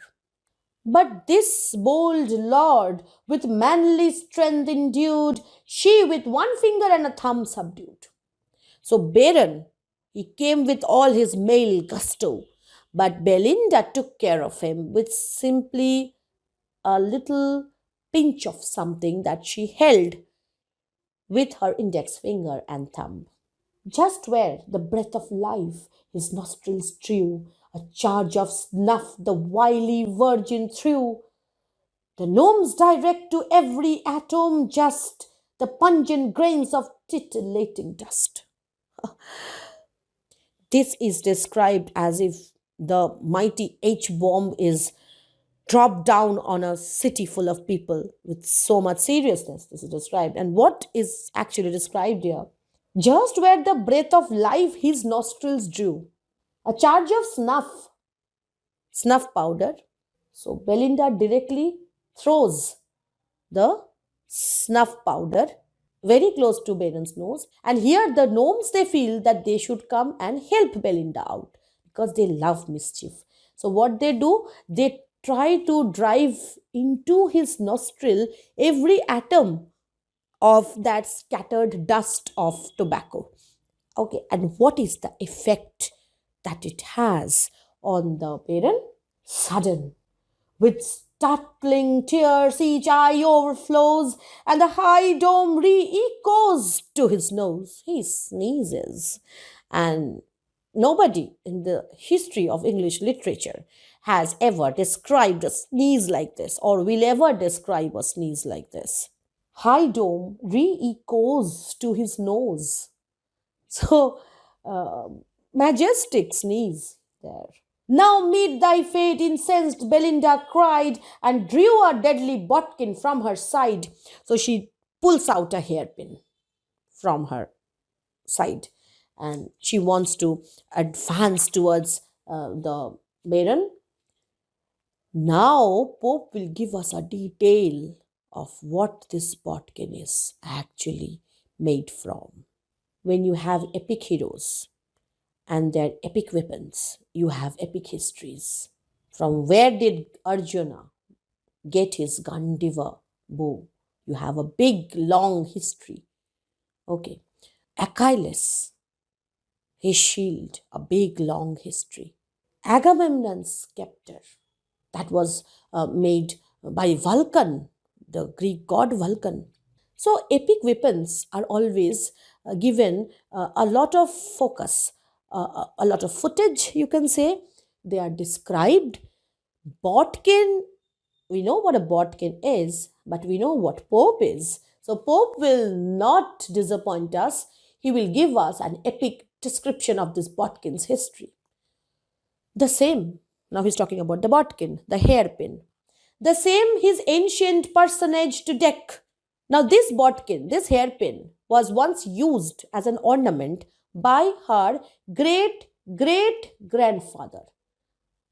But this bold lord, with manly strength endued, she with one finger and a thumb subdued. So Baron, he came with all his male gusto, but Belinda took care of him with simply a little pinch of something that she held with her index finger and thumb. Just where the breath of life his nostrils drew, a charge of snuff the wily virgin threw. The gnomes direct to every atom just the pungent grains of titillating dust. This is described as if the mighty H bomb is dropped down on a city full of people with so much seriousness. This is described. And what is actually described here? Just where the breath of life his nostrils drew, a charge of snuff powder. So Belinda directly throws the snuff powder very close to Baron's nose. And here the gnomes, they feel that they should come and help Belinda out because they love mischief. So what they do, they try to drive into his nostril every atom of that scattered dust of tobacco. Okay, and what is the effect that it has on the Baron? Sudden, with startling tears, each eye overflows, and the high dome re-echoes to his nose. He sneezes, and nobody in the history of English literature has ever described a sneeze like this, or will ever describe a sneeze like this. High dome re-echoes to his nose. So, uh, majestic sneeze there. Now meet thy fate, incensed Belinda cried, and drew a deadly bodkin from her side. So she pulls out a hairpin from her side and she wants to advance towards the Baron. Now, Pope will give us a detail of what this bodkin is actually made from. When you have epic heroes and their epic weapons, you have epic histories. From where did Arjuna get his Gandiva bow? You have a big, long history. Okay. Achilles, his shield, a big long history. Agamemnon's scepter, that was made by Vulcan, the Greek god Vulcan. So, epic weapons are always given a lot of focus, a lot of footage, you can say. They are described. Botkin, we know what a Botkin is, but we know what Pope is. So, Pope will not disappoint us. He will give us an epic description of this Botkin's history. The same, now he's talking about the Botkin, the hairpin. The same his ancient personage to deck. Now, this Botkin, this hairpin, was once used as an ornament by her great great grandfather.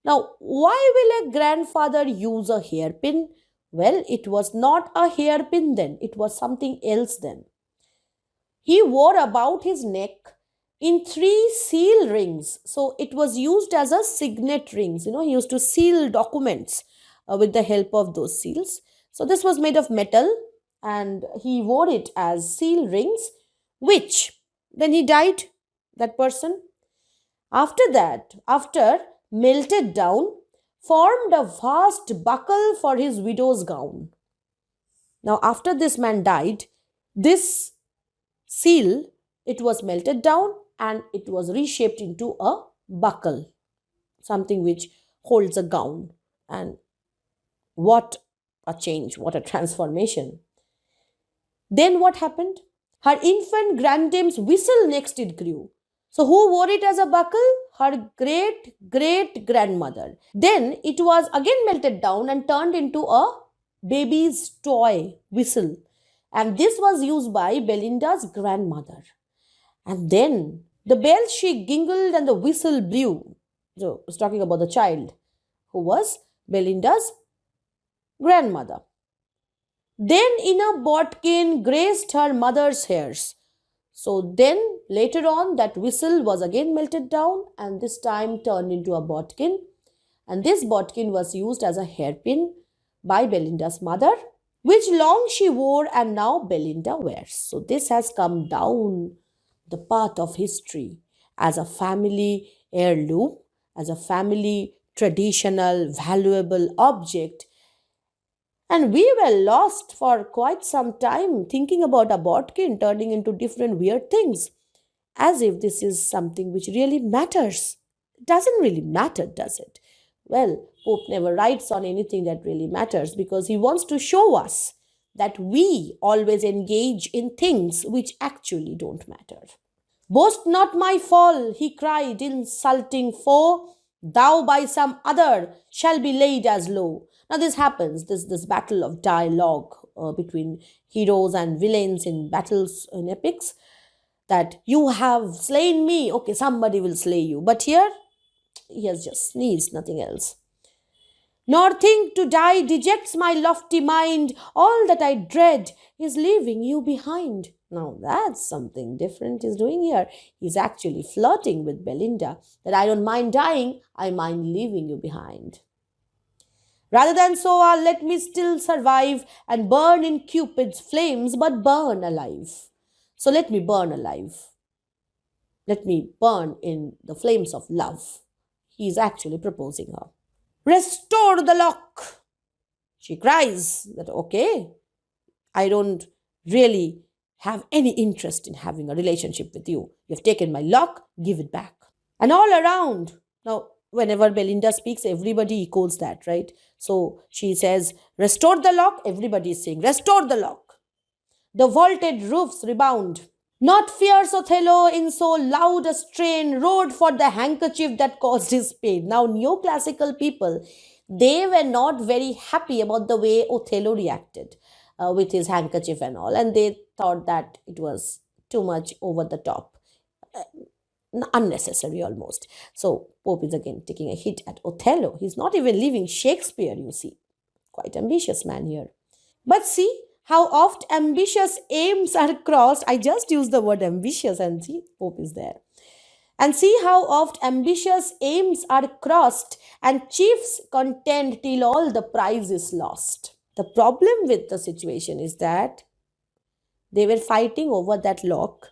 Now, why will a grandfather use a hairpin? Well, it was not a hairpin then, it was something else then. He wore about his neck in three seal rings. So it was used as a signet rings. He used to seal documents with the help of those seals. So this was made of metal and he wore it as seal rings, which then he died, that person. After that, after melted down, formed a vast buckle for his widow's gown. Now, after this man died, this seal, it was melted down and it was reshaped into a buckle, something which holds a gown. And what a change, what a transformation. Then what happened? Her infant granddame's whistle next it grew. So who wore it as a buckle? Her great great grandmother. Then it was again melted down and turned into a baby's toy whistle. And this was used by Belinda's grandmother. And then the bell she gingled and the whistle blew. So I was talking about the child who was Belinda's grandmother. Then in a bodkin graced her mother's hairs. So then later on that whistle was again melted down and this time turned into a bodkin. And this bodkin was used as a hairpin by Belinda's mother, which long she wore and now Belinda wears. So this has come down the path of history as a family heirloom, as a family traditional valuable object. And we were lost for quite some time thinking about a bodkin turning into different weird things, as if this is something which really matters. It doesn't really matter, does it? Well, Pope never writes on anything that really matters because he wants to show us that we always engage in things which actually don't matter. Boast not my fall, he cried, insulting foe. Thou by some other shall be laid as low. Now this happens, this battle of dialogue between heroes and villains in battles in epics, that you have slain me, okay, somebody will slay you. But here, he has just sneezed, nothing else. Nor think to die dejects my lofty mind. All that I dread is leaving you behind. Now that's something different he's doing here. He's actually flirting with Belinda, that I don't mind dying, I mind leaving you behind. Rather than so, let me still survive and burn in Cupid's flames, but burn alive. So let me burn alive. Let me burn in the flames of love. He's actually proposing her. Restore the lock. She cries that, okay, I don't really have any interest in having a relationship with you. You've taken my lock, give it back. And all around, now, whenever Belinda speaks, everybody echoes that, right? So she says, restore the lock, everybody is saying, restore the lock. The vaulted roofs rebound. Not fierce Othello in so loud a strain rode for the handkerchief that caused his pain. Now, neoclassical people, they were not very happy about the way Othello reacted with his handkerchief and all. And they thought that it was too much over the top, unnecessary almost. So Pope is again taking a hit at Othello. He's not even leaving Shakespeare, you see. Quite ambitious man here. But see how oft ambitious aims are crossed. I just use the word ambitious and see, Pope is there. And see how oft ambitious aims are crossed and chiefs contend till all the prize is lost. The problem with the situation is that they were fighting over that lock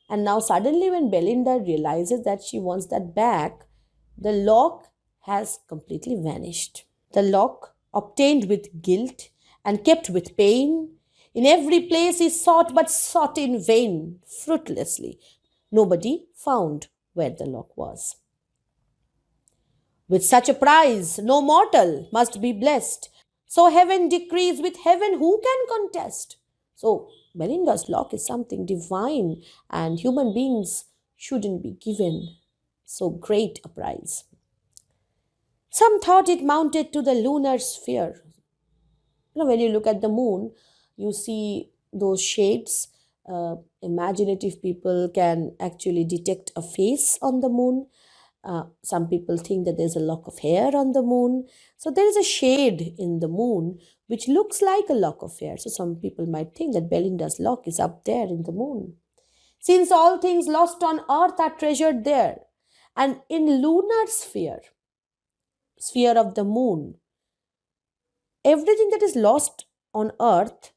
And now, suddenly, when Belinda realizes that she wants that back, the lock has completely vanished. The lock, obtained with guilt and kept with pain, in every place he sought but sought in vain, fruitlessly. Nobody found where the lock was. With such a prize, no mortal must be blessed. So heaven decrees, with heaven who can contest? So Belinda's lock is something divine, and human beings shouldn't be given so great a prize. Some thought it mounted to the lunar sphere. When you look at the moon, you see those shades. Imaginative people can actually detect a face on the moon. Some people think that there's a lock of hair on the moon. So there is a shade in the moon which looks like a lock of hair. So some people might think that Belinda's lock is up there in the moon. Since all things lost on earth are treasured there, and in lunar sphere, sphere of the moon, everything that is lost on earth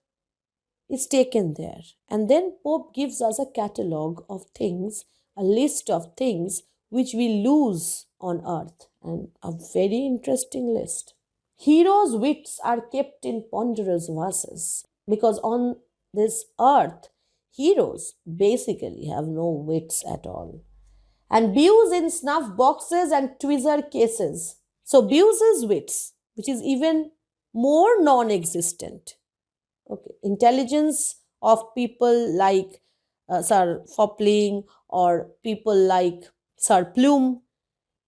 is taken there. And then Pope gives us a catalogue of things, a list of things which we lose on earth, and a very interesting list. Heroes' wits are kept in ponderous vases because on this earth, heroes basically have no wits at all. And views in snuff boxes and tweezer cases. So, Bewes's wits, which is even more non existent. Okay, intelligence of people like Sir Fopling or people like Sir Plume,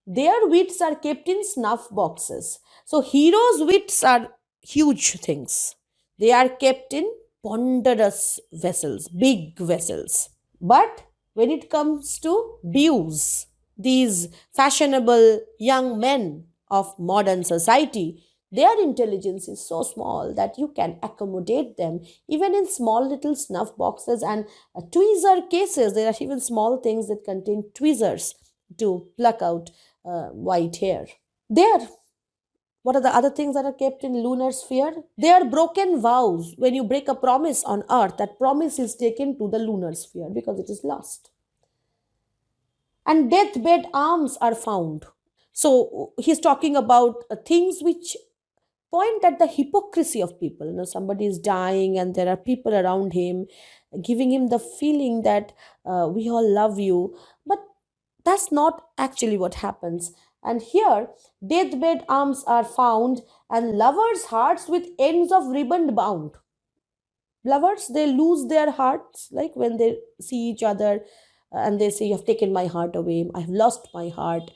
their wits are kept in snuff boxes. So heroes' wits are huge things. They are kept in ponderous vessels, big vessels. But when it comes to views, these fashionable young men of modern society, their intelligence is so small that you can accommodate them even in small little snuff boxes and tweezer cases. There are even small things that contain tweezers to pluck out white hair. There, what are the other things that are kept in lunar sphere? They are broken vows. When you break a promise on earth, that promise is taken to the lunar sphere because it is lost. And deathbed arms are found. So he's talking about things which point at the hypocrisy of people. Somebody is dying and there are people around him giving him the feeling that we all love you, but that's not actually what happens. And here, deathbed arms are found and lovers' hearts with ends of ribbon bound. Lovers, they lose their hearts like when they see each other and they say, "You have taken my heart away, I have lost my heart."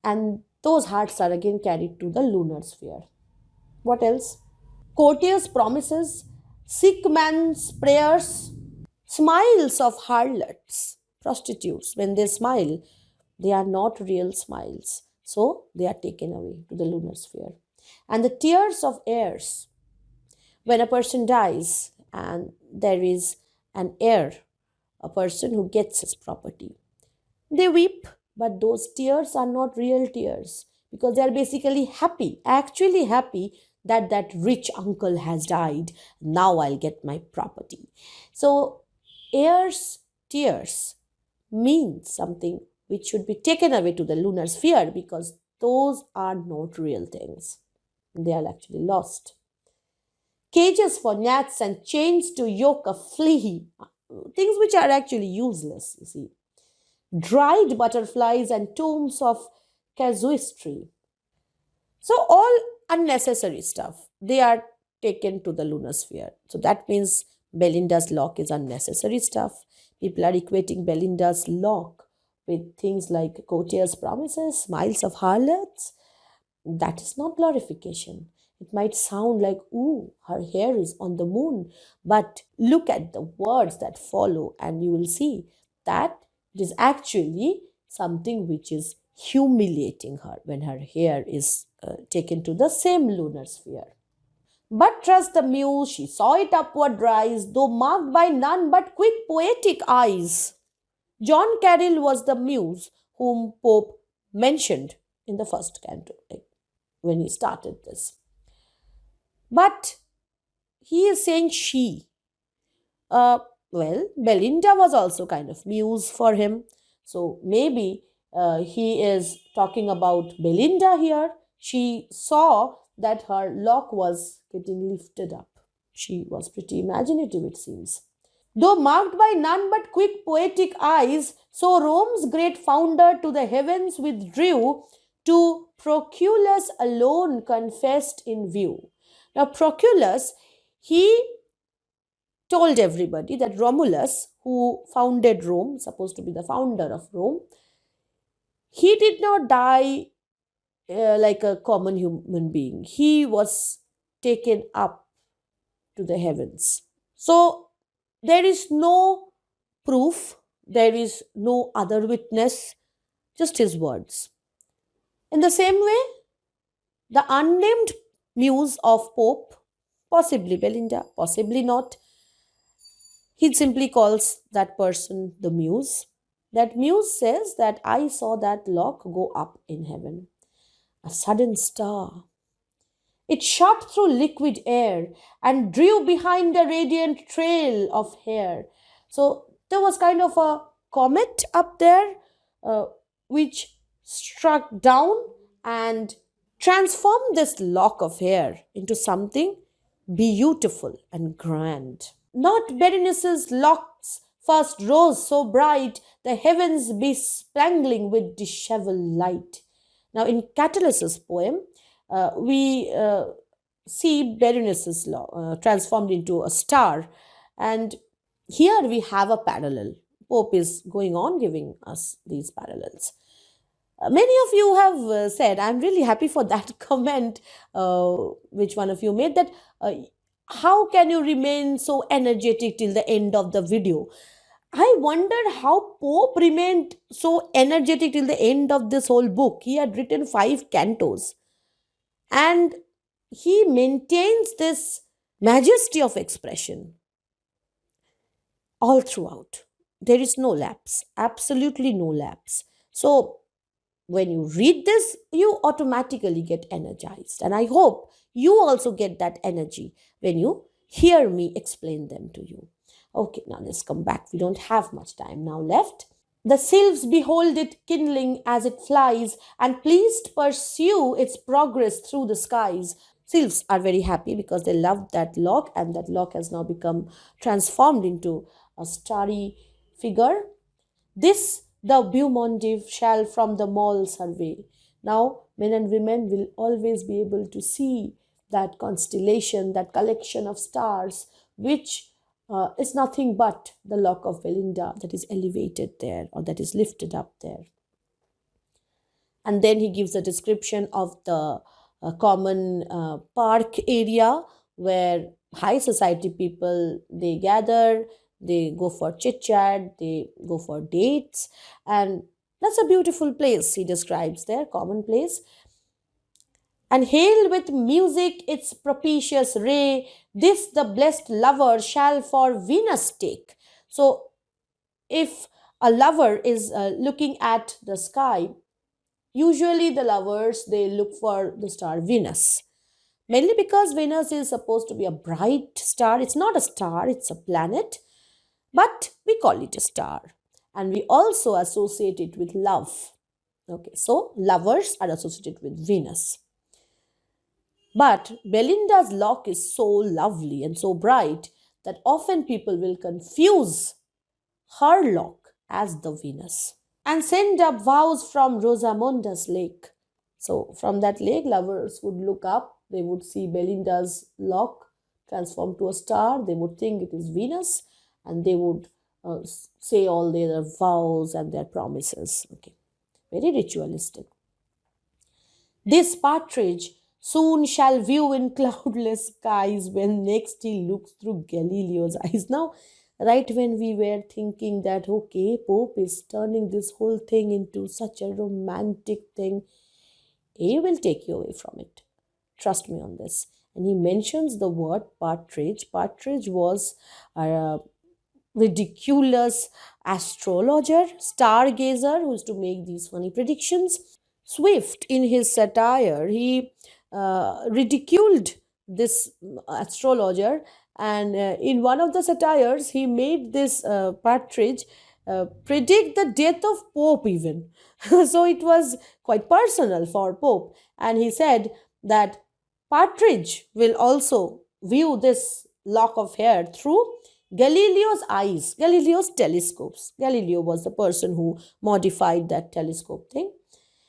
And those hearts are again carried to the lunar sphere. What else? Courtiers' promises, sick man's prayers, smiles of harlots, prostitutes. When they smile, they are not real smiles. So they are taken away to the lunar sphere. And the tears of heirs. When a person dies and there is an heir, a person who gets his property, they weep, but those tears are not real tears because they are basically happy, actually happy that that rich uncle has died. Now I'll get my property. So, heirs' tears mean something which should be taken away to the lunar sphere because those are not real things. They are actually lost. Cages for gnats and chains to yoke a flea, things which are actually useless, you see. Dried butterflies and tombs of casuistry. So, all unnecessary stuff, they are taken to the lunar sphere. So, that means Belinda's lock is unnecessary stuff. People are equating Belinda's lock with things like courtiers' promises, smiles of harlots. That is not glorification. It might sound like, ooh, her hair is on the moon. But look at the words that follow, and you will see that it is actually something which is humiliating her when her hair is taken to the same lunar sphere. But trust the muse, she saw it upward rise, though marked by none but quick poetic eyes. John Carroll was the muse whom Pope mentioned in the first canto, like when he started this. But he is saying she. Well, Belinda was also kind of muse for him. So maybe he is talking about Belinda here. She saw that her lock was getting lifted up. She was pretty imaginative, it seems. Though marked by none but quick poetic eyes, so Rome's great founder to the heavens withdrew, to Proculus alone confessed in view. Now, Proculus, he told everybody that Romulus, who founded Rome, supposed to be the founder of Rome, he did not die like a common human being. He was taken up to the heavens. So there is no proof, there is no other witness, just his words. In the same way, the unnamed muse of Pope, possibly Belinda, possibly not, he simply calls that person the muse. That muse says that I saw that lock go up in heaven, a sudden star. It shot through liquid air and drew behind a radiant trail of hair. So there was kind of a comet up there uh, which struck down and transformed this lock of hair into something beautiful and grand. Not Berenice's locks first rose so bright, the heavens bespangling with dishevelled light. Now, in Catulus's poem, we see Berenice's transformed into a star, and here we have a parallel. Pope is going on giving us these parallels. Many of you have said, I'm really happy for that comment, which one of you made, that how can you remain so energetic till the end of the video? I wondered how Pope remained so energetic till the end of this whole book. He had written 5 cantos and he maintains this majesty of expression all throughout. There is no lapse, absolutely no lapse. So, when you read this, you automatically get energized. And I hope you also get that energy when you hear me explain them to you. Okay, now let's come back. We don't have much time now left. The sylphs behold it kindling as it flies, and pleased pursue its progress through the skies. Sylphs are very happy because they love that lock, and that lock has now become transformed into a starry figure. This the Beaumondive shall from the mall survey. Now, men and women will always be able to see that constellation, that collection of stars, which is nothing but the lock of Belinda that is elevated there or that is lifted up there. And then he gives a description of the common park area where high society people they gather, they go for chit chat, they go for dates, and that's a beautiful place he describes there, common place. And hail with music its propitious ray, this the blessed lover shall for Venus take. So if a lover is looking at the sky, usually the lovers they look for the star Venus, mainly because Venus is supposed to be a bright star. It's not a star, it's a planet, but we call it a star, and we also associate it with love. Okay, so lovers are associated with Venus. But Belinda's lock is so lovely and so bright that often people will confuse her lock as the Venus and send up vows from Rosamunda's lake. So, from that lake, lovers would look up, they would see Belinda's lock transformed to a star, they would think it is Venus, and they would say all their vows and their promises. Okay, very ritualistic. This partridge soon shall view in cloudless skies when next he looks through Galileo's eyes. Now, right when we were thinking that, okay, Pope is turning this whole thing into such a romantic thing, he will take you away from it. Trust me on this. And he mentions the word partridge. Partridge was a ridiculous astrologer, stargazer who used to make these funny predictions. Swift, in his satire, he ridiculed this astrologer And in one of the satires, he made this partridge predict the death of Pope, even. So it was quite personal for Pope. And he said that Partridge will also view this lock of hair through Galileo's eyes, Galileo's telescopes. Galileo was the person who modified that telescope thing.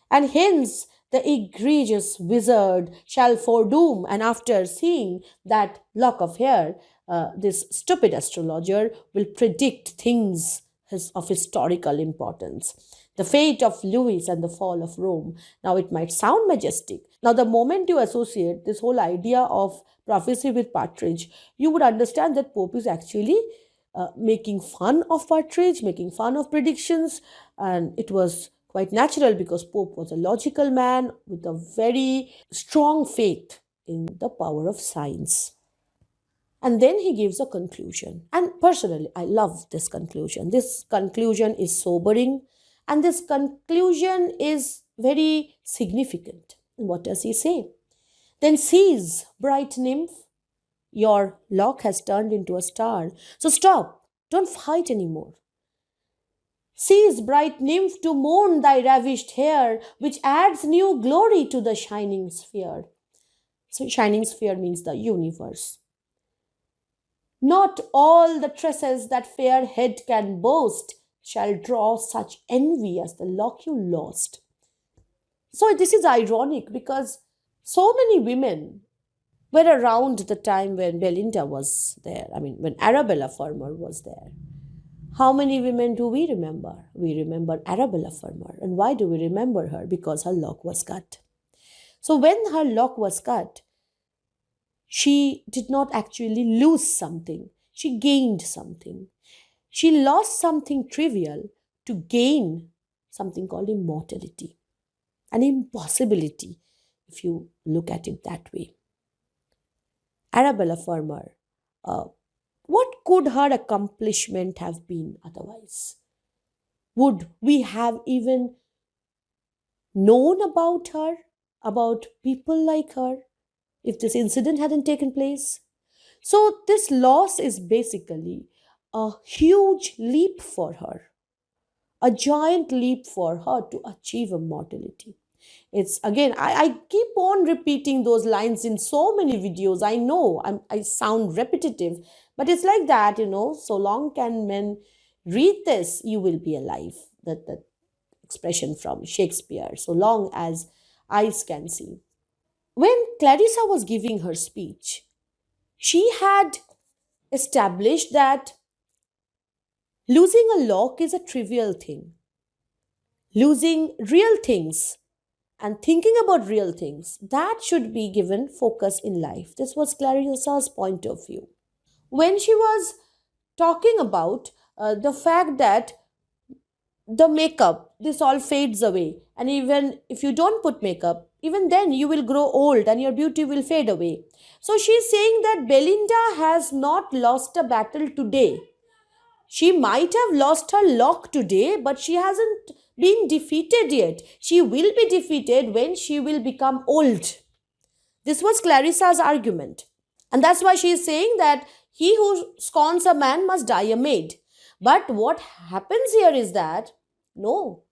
And hence the egregious wizard shall foredoom. And after seeing that lock of hair, this stupid astrologer will predict things of historical importance. The fate of Louis and the fall of Rome. Now, it might sound majestic. Now, the moment you associate this whole idea of prophecy with Partridge, you would understand that Pope is actually making fun of Partridge, making fun of predictions, and it was quite natural because Pope was a logical man with a very strong faith in the power of science. And then he gives a conclusion. And personally, I love this conclusion. This conclusion is sobering and this conclusion is very significant. What does he say? Then cease, bright nymph, your lock has turned into a star. So stop, don't fight anymore. Cease, bright nymph, to mourn thy ravished hair, which adds new glory to the shining sphere. So, shining sphere means the universe. Not all the tresses that fair head can boast shall draw such envy as the lock you lost. So, this is ironic because so many women were around the time when Belinda was there. I mean, when Arabella Fermor was there. How many women do we remember? We remember Arabella Fermor. And why do we remember her? Because her lock was cut. So when her lock was cut, she did not actually lose something. She gained something. She lost something trivial to gain something called immortality. An impossibility, if you look at it that way. Arabella Fermor, what could her accomplishment have been otherwise? Would we have even known about her, about people like her, if this incident hadn't taken place? So, this loss is basically a huge leap for her, a giant leap for her to achieve immortality. It's again, I keep on repeating those lines in so many videos. I know I sound repetitive, but it's like that, so long can men read this, you will be alive. That expression from Shakespeare, so long as eyes can see. When Clarissa was giving her speech, she had established that losing a lock is a trivial thing. Losing real things and thinking about real things, that should be given focus in life. This was Clarissa's point of view. When she was talking about the fact that the makeup, this all fades away, and even if you don't put makeup, even then you will grow old and your beauty will fade away. So she's saying that Belinda has not lost a battle today. She might have lost her lock today, but she hasn't been defeated yet. She will be defeated when she will become old. This was Clarissa's argument. And that's why she is saying that he who scorns a man must die a maid. But what happens here is that, no,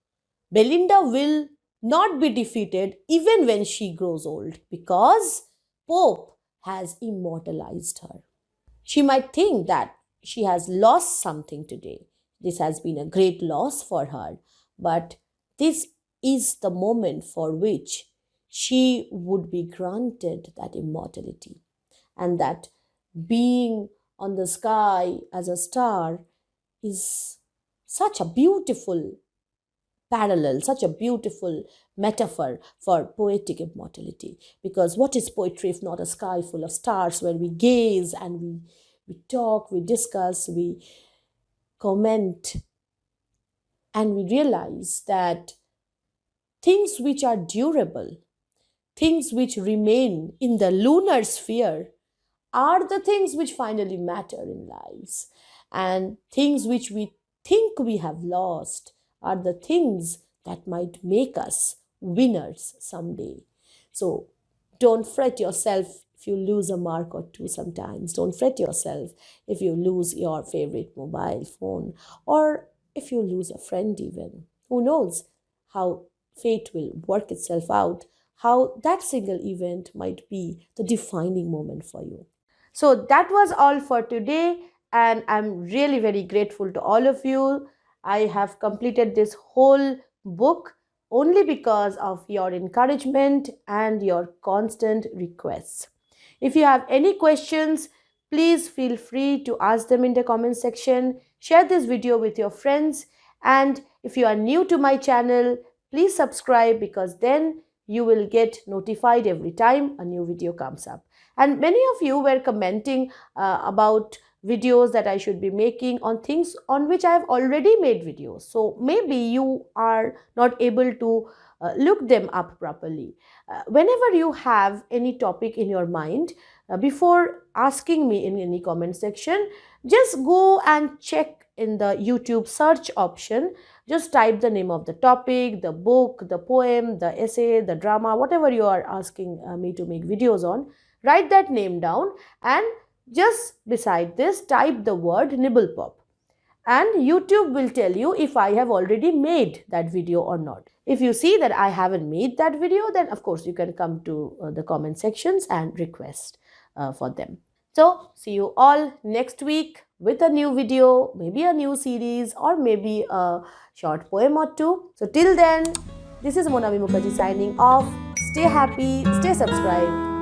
Belinda will not be defeated even when she grows old because Pope has immortalized her. She might think that she has lost something today. This has been a great loss for her, but this is the moment for which she would be granted that immortality, and that being on the sky as a star is such a beautiful parallel, such a beautiful metaphor for poetic immortality. Because what is poetry if not a sky full of stars where we gaze and we talk, we discuss, we comment, and we realize that things which are durable, things which remain in the lunar sphere, are the things which finally matter in lives. And things which we think we have lost are the things that might make us winners someday. So don't fret yourself if you lose a mark or two sometimes. Don't fret yourself if you lose your favorite mobile phone, or if you lose a friend even. Who knows how fate will work itself out, how that single event might be the defining moment for you. So that was all for today, and I'm really very grateful to all of you. I have completed this whole book only because of your encouragement and your constant requests. If you have any questions, please feel free to ask them in the comment section. Share this video with your friends, and if you are new to my channel, please subscribe, because then you will get notified every time a new video comes up. And many of you were commenting about videos that I should be making on things on which I have already made videos. So maybe you are not able to look them up properly. Whenever you have any topic in your mind, before asking me in any comment section, just go and check in the YouTube search option. Just type the name of the topic, the book, the poem, the essay, the drama, whatever you are asking me to make videos on. Write that name down, and just beside this type the word nibblepop, and YouTube will tell you if I have already made that video or not. If you see that I haven't made that video, then of course you can come to the comment sections and request for them. So see you all next week with a new video, maybe a new series, or maybe a short poem or two. So till then, this is Monami Mukherjee signing off. Stay happy, stay subscribed.